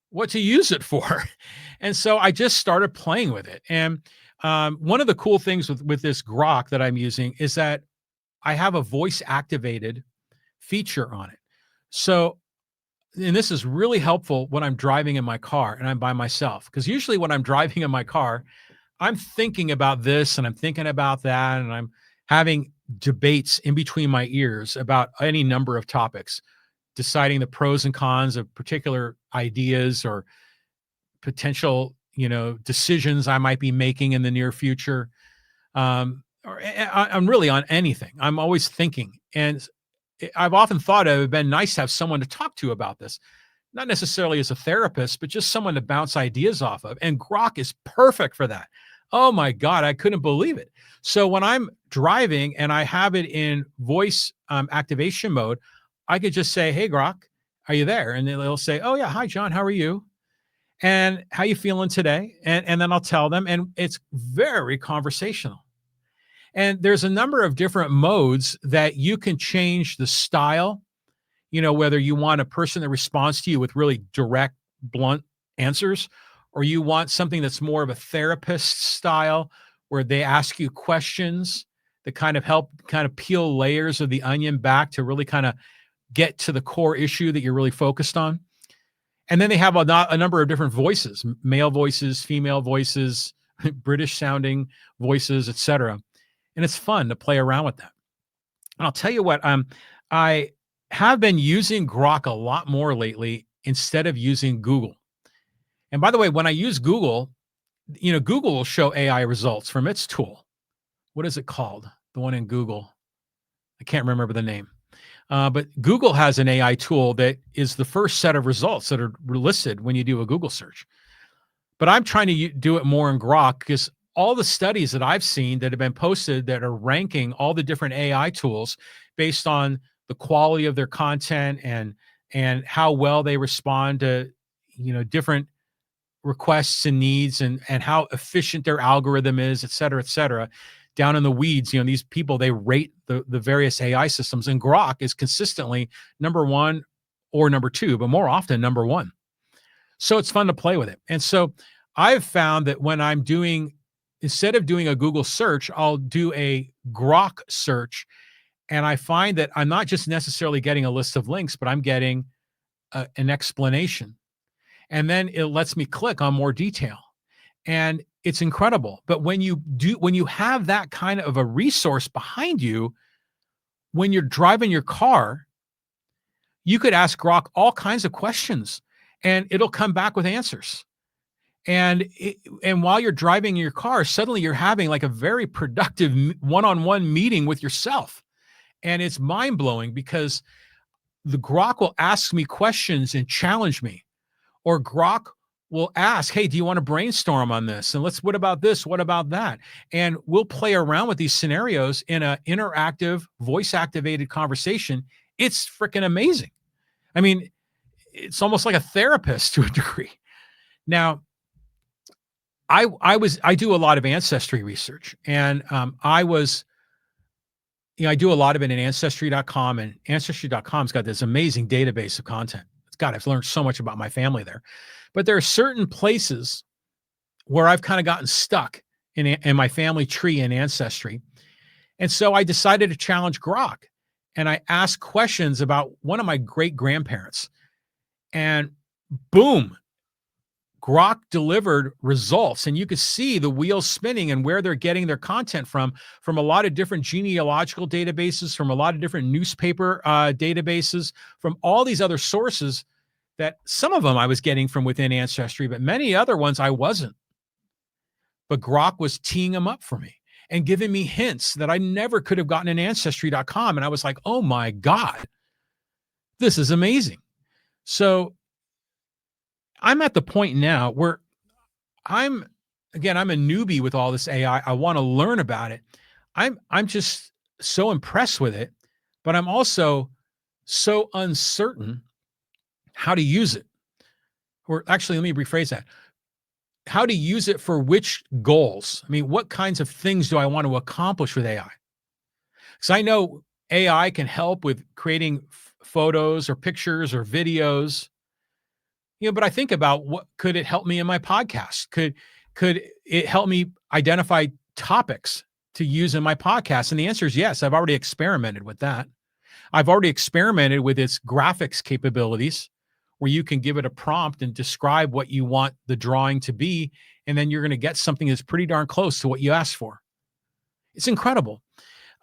what to use it for. And so I just started playing with it. And one of the cool things with this Grok that I'm using is that I have a voice activated feature on it. So and this is really helpful when I'm driving in my car and I'm by myself. Because usually when I'm driving in my car, I'm thinking about this and I'm thinking about that, and I'm having debates in between my ears about any number of topics, deciding the pros and cons of particular ideas or potential, decisions I might be making in the near future. I'm really on anything. I'm always thinking. And I've often thought it would have been nice to have someone to talk to about this, not necessarily as a therapist, but just someone to bounce ideas off of. And Grok is perfect for that. Oh my God, I couldn't believe it. So when I'm driving and I have it in voice activation mode, I could just say, "Hey Grok, are you there?" And they'll say, "Oh yeah, hi John, how are you? And how you feeling today?" And then I'll tell them, and it's very conversational. And there's a number of different modes that you can change the style, whether you want a person that responds to you with really direct, blunt answers, or you want something that's more of a therapist style where they ask you questions that kind of help kind of peel layers of the onion back to really kind of get to the core issue that you're really focused on. And then they have a number of different voices, male voices, female voices, British sounding voices, etc. And it's fun to play around with that. And I'll tell you what, I have been using Grok a lot more lately instead of using Google. And by the way, when I use Google, Google will show AI results from its tool. What is it called? The one in Google. I can't remember the name. But Google has an AI tool that is the first set of results that are listed when you do a Google search. But I'm trying to do it more in Grok because all the studies that I've seen that have been posted that are ranking all the different AI tools based on the quality of their content and how well they respond to different requests and needs and how efficient their algorithm is, et cetera, down in the weeds. These people, they rate the various AI systems, and Grok is consistently number one or number two, but more often number one. So it's fun to play with it. And so I've found that when I'm instead of doing a Google search, I'll do a Grok search. And I find that I'm not just necessarily getting a list of links, but I'm getting an explanation. And then it lets me click on more detail. And it's incredible. But when you have that kind of a resource behind you, when you're driving your car, you could ask Grok all kinds of questions and it'll come back with answers. And while you're driving your car, suddenly you're having like a very productive one-on-one meeting with yourself. And it's mind-blowing because the Grok will ask me questions and challenge me. Or Grok will ask, "Hey, do you want to brainstorm on this? And what about this? What about that?" And we'll play around with these scenarios in an interactive, voice-activated conversation. It's freaking amazing. I mean, it's almost like a therapist to a degree. Now, I do a lot of ancestry research, and I do a lot of it in ancestry.com, and ancestry.com's got this amazing database of content. I've learned so much about my family there. But there are certain places where I've kind of gotten stuck in my family tree and ancestry. And so I decided to challenge Grok. And I asked questions about one of my great grandparents. And boom, Grok delivered results. And you could see the wheels spinning and where they're getting their content from a lot of different genealogical databases, from a lot of different newspaper databases, from all these other sources that some of them I was getting from within Ancestry, but many other ones I wasn't. But Grok was teeing them up for me and giving me hints that I never could have gotten in Ancestry.com. And I was like, oh my God, this is amazing. So I'm at the point now where I'm a newbie with all this AI. I want to learn about it. I'm just so impressed with it, but I'm also so uncertain how to use it. Or actually, let me rephrase that. How to use it for which goals? I mean, what kinds of things do I want to accomplish with AI? Because I know AI can help with creating photos or pictures or videos, but I think about what could it help me in my podcast? Could it help me identify topics to use in my podcast? And the answer is yes. I've already experimented with that. I've already experimented with its graphics capabilities, where you can give it a prompt and describe what you want the drawing to be, and then you're going to get something that's pretty darn close to what you asked for. It's incredible.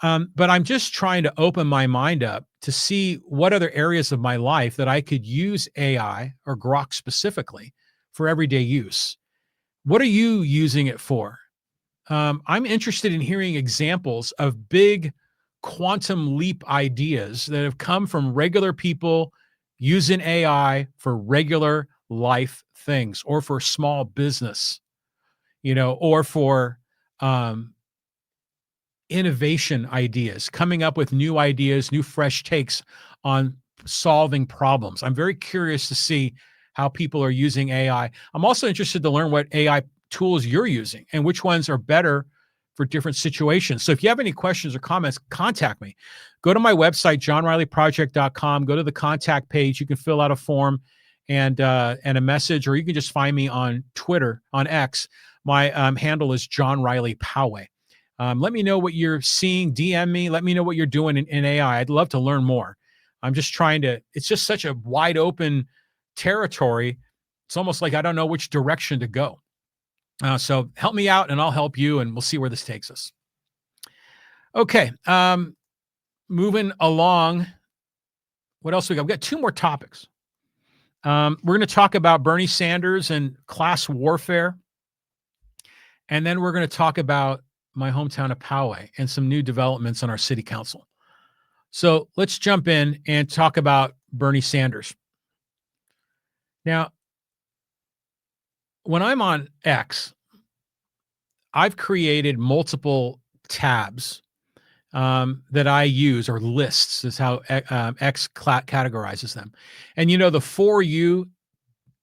But I'm just trying to open my mind up to see what other areas of my life that I could use AI or Grok specifically for everyday use. What are you using it for? I'm interested in hearing examples of big quantum leap ideas that have come from regular people using AI for regular life things, or for small business, or for um, innovation ideas, coming up with new ideas, new fresh takes on solving problems. I'm very curious to see how people are using AI. I'm also interested to learn what AI tools you're using and which ones are better for different situations. So if you have any questions or comments, contact me. Go to my website, johnrileyproject.com. Go to the contact page. You can fill out a form and a message, or you can just find me on Twitter, on X. My handle is John Riley Poway. Let me know what you're seeing. DM me. Let me know what you're doing in AI. I'd love to learn more. I'm just trying to, it's just such a wide open territory. It's almost like I don't know which direction to go. So help me out and I'll help you, and we'll see where this takes us. Okay. Moving along. What else we got? We've got two more topics. We're going to talk about Bernie Sanders and class warfare. And then we're going to talk about my hometown of Poway and some new developments on our city council. So let's jump in and talk about Bernie Sanders. Now, when I'm on X, I've created multiple tabs that I use, or lists is how X categorizes them. And the For You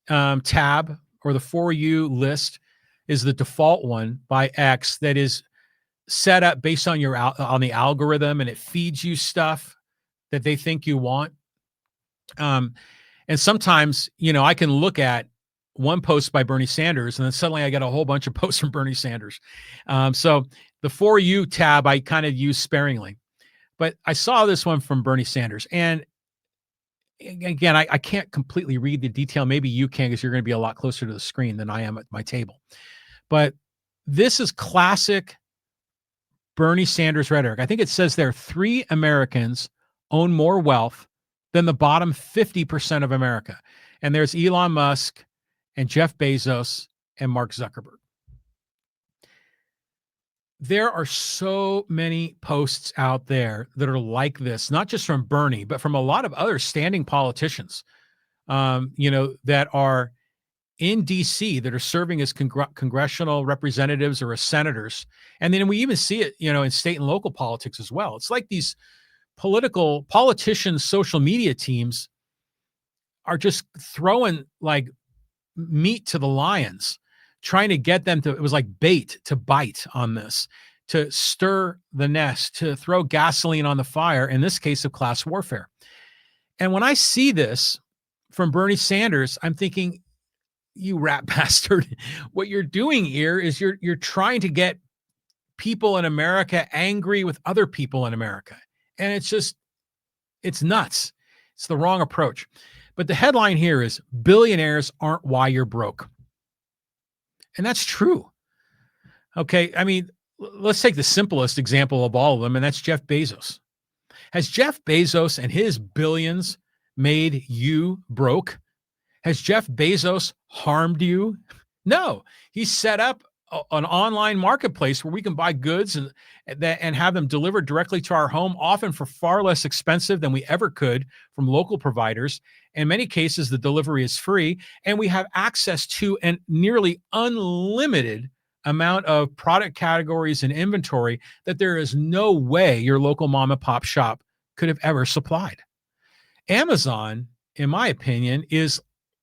tab, or the For You list, is the default one by X that is set up based on on the algorithm, and it feeds you stuff that they think you want. And sometimes, I can look at one post by Bernie Sanders, and then suddenly I get a whole bunch of posts from Bernie Sanders. So the For You tab, I kind of use sparingly, but I saw this one from Bernie Sanders. And again, I can't completely read the detail. Maybe you can, because you're going to be a lot closer to the screen than I am at my table. But this is classic Bernie Sanders rhetoric. I think it says there 3 Americans own more wealth than the bottom 50% of America. And there's Elon Musk and Jeff Bezos and Mark Zuckerberg. There are so many posts out there that are like this, not just from Bernie, but from a lot of other standing politicians, that are in DC, that are serving as congressional representatives or as senators. And then we even see it, in state and local politics as well. It's like these politicians' social media teams are just throwing like meat to the lions, trying to get them to, it was like bait to bite on this, to stir the nest, to throw gasoline on the fire, in this case of class warfare. And when I see this from Bernie Sanders, I'm thinking, you rat bastard, what you're doing here is you're trying to get people in America angry with other people in America. And it's nuts. It's the wrong approach. But the headline here is, billionaires aren't why you're broke. And that's true. Okay. I mean, let's take the simplest example of all of them, and that's Jeff Bezos. Has Jeff Bezos and his billions made you broke? Has Jeff Bezos harmed you? No. He set up an online marketplace where we can buy goods and have them delivered directly to our home, often for far less expensive than we ever could from local providers. In many cases, the delivery is free, and we have access to a nearly unlimited amount of product categories and inventory that there is no way your local mom and pop shop could have ever supplied. Amazon, in my opinion, is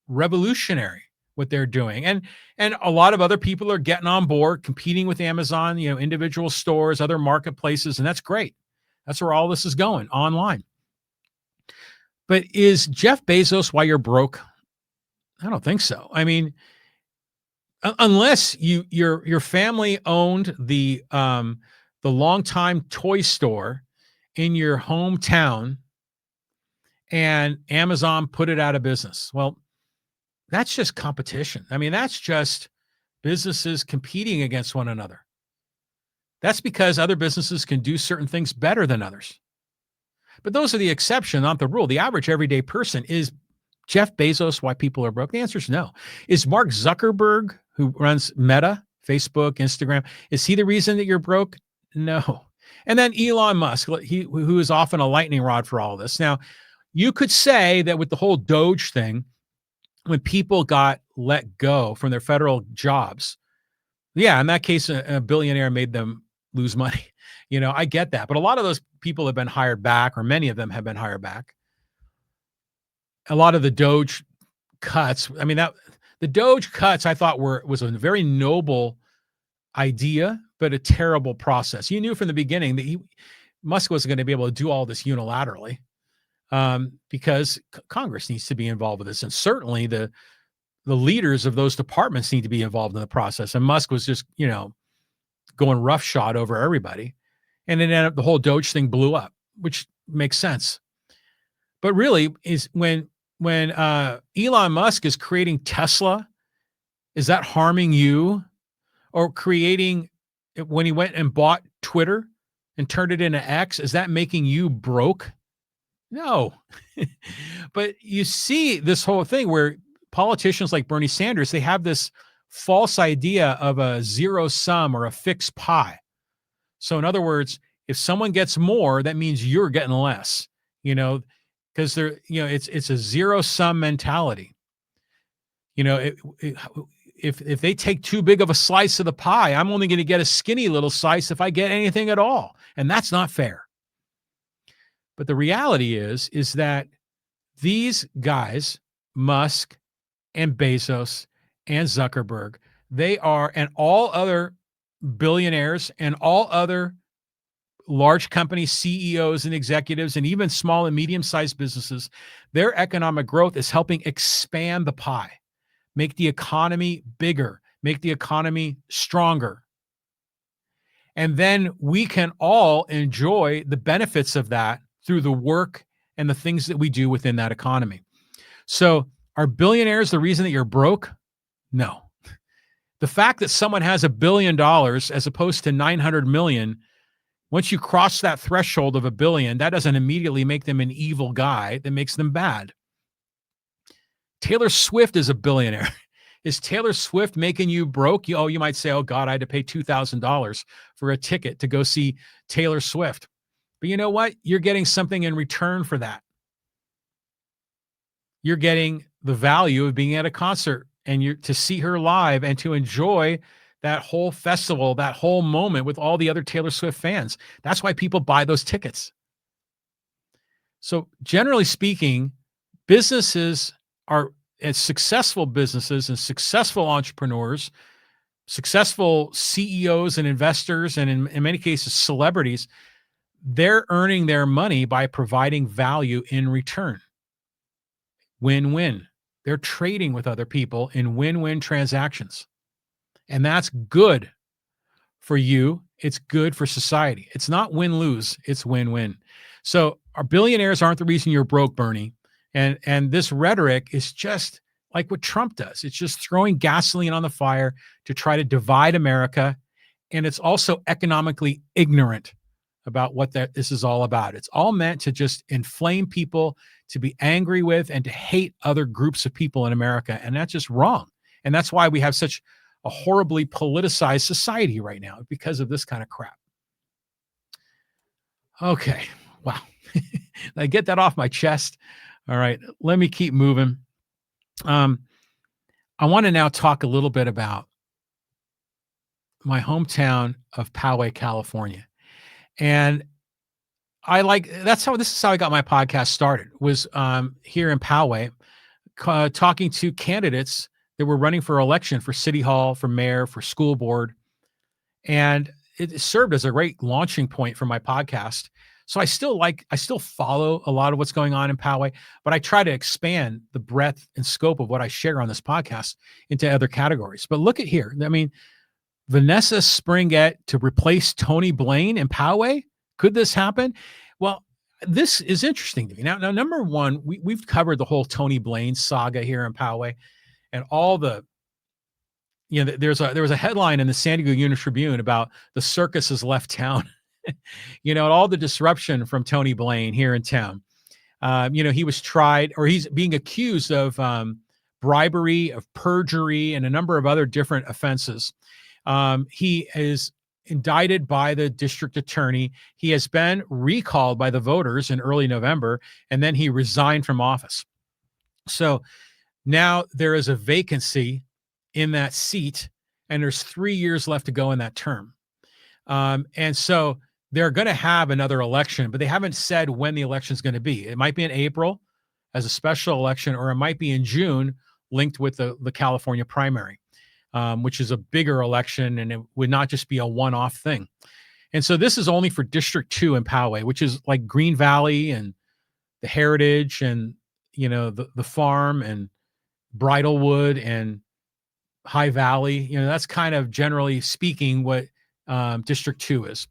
revolutionary what they're doing. And a lot of other people are getting on board, competing with Amazon, individual stores, other marketplaces, and that's great. That's where all this is going, online. But is Jeff Bezos why you're broke? I don't think so. I mean, unless your family owned the longtime toy store in your hometown, and Amazon put it out of business. Well, that's just competition. I mean, that's just businesses competing against one another. That's because other businesses can do certain things better than others. But those are the exception, not the rule. The average everyday person is Jeff Bezos why people are broke? The answer is no. Is Mark Zuckerberg, who runs Meta, Facebook, Instagram, is he the reason that you're broke? No. And then Elon Musk, who is often a lightning rod for all of this. Now, you could say that with the whole Doge thing, when people got let go from their federal jobs, yeah, in that case, a billionaire made them lose money. I get that. But a lot of those people have been hired back, or many of them have been hired back. A lot of the Doge cuts, I mean, the Doge cuts I thought was a very noble idea, but a terrible process. You knew from the beginning that Musk wasn't going to be able to do all this unilaterally, because Congress needs to be involved with this, and certainly the leaders of those departments need to be involved in the process. And Musk was just going roughshod over everybody, and it ended up the whole Doge thing blew up, which makes sense. But really, is when Elon Musk is creating Tesla, is that harming you? Or creating, when he went and bought Twitter and turned it into X, is that making you broke? No. But you see this whole thing where politicians like Bernie Sanders, they have this false idea of a zero sum or a fixed pie. So in other words, if someone gets more, that means you're getting less, because they're, it's a zero sum mentality. If they take too big of a slice of the pie, I'm only going to get a skinny little slice if I get anything at all. And that's not fair. But the reality is that these guys, Musk and Bezos and Zuckerberg, they are, and all other billionaires and all other large company CEOs and executives, and even small and medium-sized businesses, their economic growth is helping expand the pie, make the economy bigger, make the economy stronger. And then we can all enjoy the benefits of that through the work and the things that we do within that economy. So are billionaires the reason that you're broke? No. The fact that someone has $1 billion as opposed to 900 million, once you cross that threshold of $1 billion, that doesn't immediately make them an evil guy. That makes them bad. Taylor Swift is a billionaire. Is Taylor Swift making you broke? You might say, oh God, I had to pay $2,000 for a ticket to go see Taylor Swift. But you know what? You're getting something in return for that. You're getting the value of being at a concert and to see her live and to enjoy that whole festival, that whole moment with all the other Taylor Swift fans. That's why people buy those tickets. So generally speaking, businesses are, as successful businesses and successful entrepreneurs, successful CEOs and investors, and in many cases, celebrities, they're earning their money by providing value in return. Win-win. They're trading with other people in win-win transactions. And that's good for you. It's good for society. It's not win-lose. It's win-win. So our billionaires aren't the reason you're broke, Bernie. And this rhetoric is just like what Trump does. It's just throwing gasoline on the fire to try to divide America. And it's also economically ignorant about what this is all about. It's all meant to just inflame people, to be angry with, and to hate other groups of people in America. And that's just wrong. And that's why we have such a horribly politicized society right now, because of this kind of crap. Okay. Wow. I get that off my chest. All right. Let me keep moving. I want to now talk a little bit about my hometown of Poway, California. And this is how I got my podcast started, was here in Poway, talking to candidates that were running for election for city hall, for mayor, for school board. And it served as a great launching point for my podcast. So I still follow a lot of what's going on in Poway, but I try to expand the breadth and scope of what I share on this podcast into other categories. But look at here. I mean, Vanessa Springett to replace Tony Blaine in Poway. Could this happen? Well, This is interesting to me. Now, number one, we've covered the whole Tony Blaine saga here in Poway, and all the, there was a headline in the San Diego Union Tribune about the circus has left town. And all the disruption from Tony Blaine here in town. He was tried, or he's being accused of bribery, of perjury, and a number of other different offenses. He is indicted by the district attorney. He has been recalled by the voters in early November, and then he resigned from office. So now there is a vacancy in that seat, and there's 3 years left to go in that term. And so they're going to have another election, but they haven't said when the election is going to be. It might be in April as a special election, or it might be in June linked with the California primary, which is a bigger election, and it would not just be a one-off thing. And so this is only for District 2 in Poway, which is like Green Valley and the Heritage and, the farm and Bridlewood and High Valley. That's kind of, generally speaking, what District 2 is.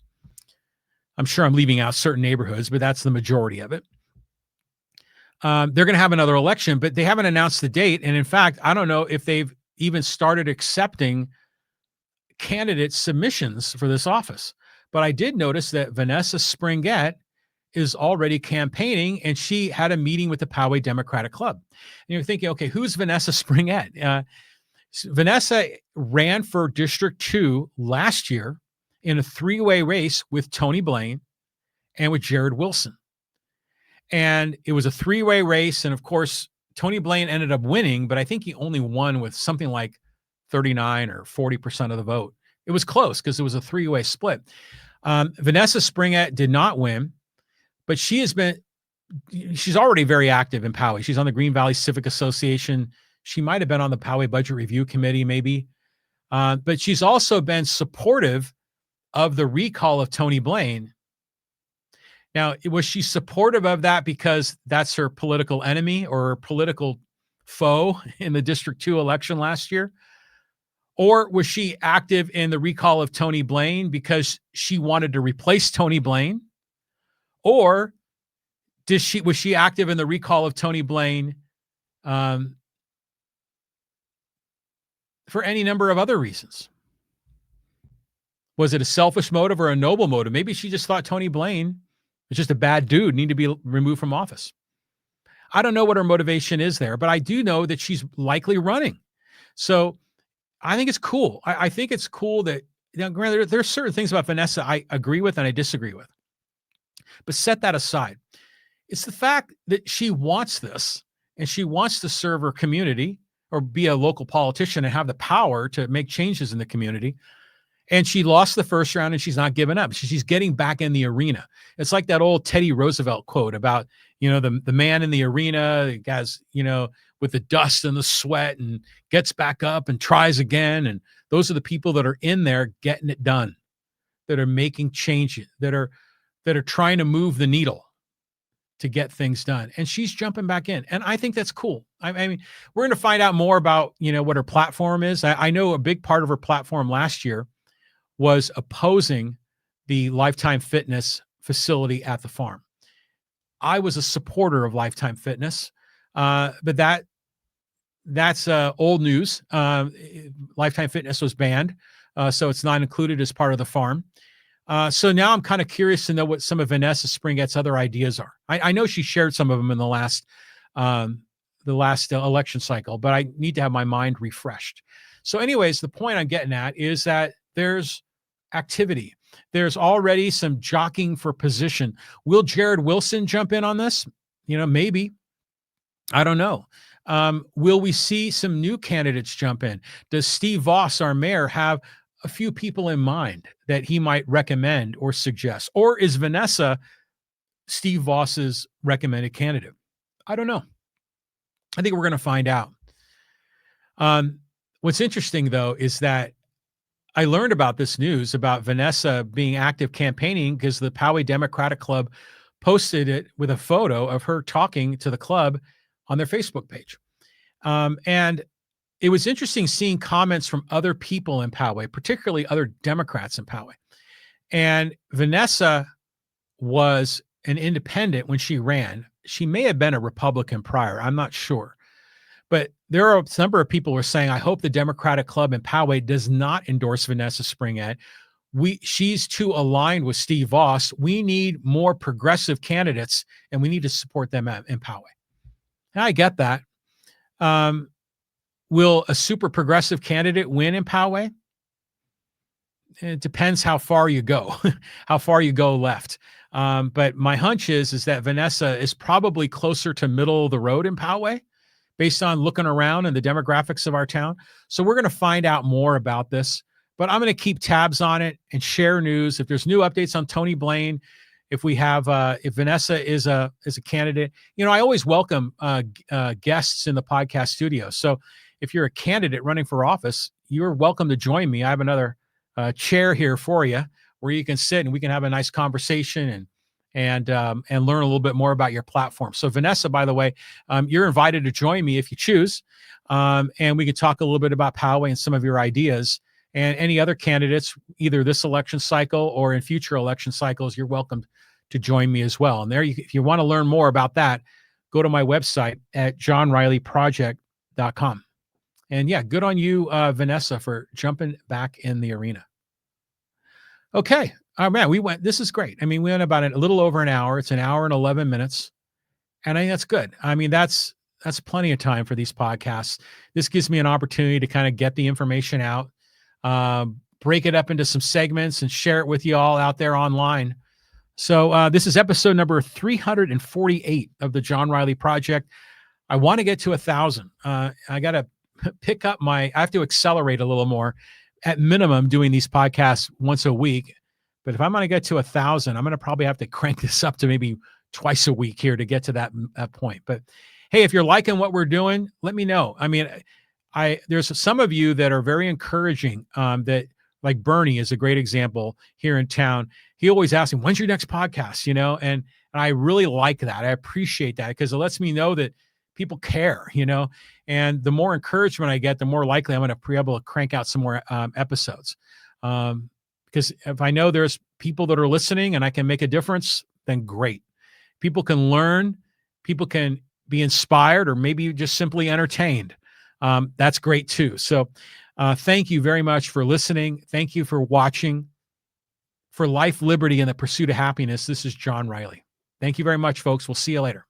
I'm sure I'm leaving out certain neighborhoods, but that's the majority of it. They're going to have another election, but they haven't announced the date. And in fact, I don't know if they've even started accepting candidate submissions for this office. But I did notice that Vanessa Springett is already campaigning, and she had a meeting with the Poway Democratic Club. And you're thinking, okay, who's Vanessa Springett? Vanessa ran for District 2 last year in a three-way race with Tony Blaine and with Jared Wilson. And it was a three-way race. And of course, Tony Blaine ended up winning, but I think he only won with something like 39 or 40% of the vote. It was close because it was a three-way split. Vanessa Springett did not win, but she's already very active in Poway. She's on the Green Valley Civic Association. She might have been on the Poway Budget Review Committee, maybe. But she's also been supportive of the recall of Tony Blaine. Now, was she supportive of that because that's her political enemy or her political foe in the District 2 election last year? Or was she active in the recall of Tony Blaine because she wanted to replace Tony Blaine? Or was she active in the recall of Tony Blaine for any number of other reasons? Was it a selfish motive or a noble motive? Maybe she just thought Tony Blaine was just a bad dude, need to be removed from office. I don't know what her motivation is there, but I do know that she's likely running. So I think it's cool. I think it's cool that, granted, there's certain things about Vanessa I agree with and I disagree with. But set that aside. It's the fact that she wants this and she wants to serve her community or be a local politician and have the power to make changes in the community. And she lost the first round and she's not giving up. She's getting back in the arena. It's like that old Teddy Roosevelt quote about, the man in the arena, the guys, with the dust and the sweat and gets back up and tries again. And those are the people that are in there getting it done, that are making changes, that are trying to move the needle to get things done. And she's jumping back in. And I think that's cool. I mean, we're going to find out more about, what her platform is. I know a big part of her platform last year was opposing the Lifetime Fitness facility at the farm. I was a supporter of Lifetime Fitness, but that's old news. Lifetime Fitness was banned, so it's not included as part of the farm. So now I'm kind of curious to know what some of Vanessa Springett's other ideas are. I know she shared some of them in the last election cycle, but I need to have my mind refreshed. So anyways, the point I'm getting at is that there's activity. There's already some jockeying for position. Will Jared Wilson jump in on this? Maybe. I don't know. Will we see some new candidates jump in? Does Steve Voss, our mayor, have a few people in mind that he might recommend or suggest? Or is Vanessa Steve Voss's recommended candidate? I don't know. I think we're going to find out. What's interesting, though, is that I learned about this news about Vanessa being active campaigning because the Poway Democratic Club posted it with a photo of her talking to the club on their Facebook page. And it was interesting seeing comments from other people in Poway, particularly other Democrats in Poway. And Vanessa was an independent when she ran. She may have been a Republican prior. I'm not sure. But there are a number of people who are saying, I hope the Democratic Club in Poway does not endorse Vanessa Springett. She's too aligned with Steve Voss. We need more progressive candidates, and we need to support them in Poway. And I get that. Will a super progressive candidate win in Poway? It depends how far you go, how far you go left. But my hunch is that Vanessa is probably closer to middle of the road in Poway, based on looking around and the demographics of our town. So we're going to find out more about this, but I'm going to keep tabs on it and share news. If there's new updates on Tony Blaine, if we have, if Vanessa is a candidate, I always welcome guests in the podcast studio. So if you're a candidate running for office, you're welcome to join me. I have another chair here for you where you can sit and we can have a nice conversation and learn a little bit more about your platform. So Vanessa, by the way, you're invited to join me if you choose. And we can talk a little bit about Poway and some of your ideas, and any other candidates, either this election cycle or in future election cycles, you're welcome to join me as well. And there, if you want to learn more about that, go to my website at johnrileyproject.com. And yeah, good on you, Vanessa, for jumping back in the arena. Okay. Oh man, this is great. I mean, we went about a little over an hour. It's an hour and 11 minutes. And I think that's good. I mean, that's plenty of time for these podcasts. This gives me an opportunity to kind of get the information out, break it up into some segments and share it with you all out there online. So this is episode number 348 of the John Riley Project. I want to get to 1,000. I got to I have to accelerate a little more, at minimum doing these podcasts once a week. But if I'm going to get to 1,000, I'm going to probably have to crank this up to maybe twice a week here to get to that point. But hey, if you're liking what we're doing, let me know. I mean, there's some of you that are very encouraging, that, like Bernie is a great example here in town. He always asks me, when's your next podcast? And I really like that. I appreciate that, because it lets me know that people care, and the more encouragement I get, the more likely I'm going to be able to crank out some more episodes. Because if I know there's people that are listening and I can make a difference, then great. People can learn, people can be inspired, or maybe just simply entertained. That's great too. So thank you very much for listening. Thank you for watching. For life, liberty, and the pursuit of happiness, this is John Riley. Thank you very much, folks. We'll see you later.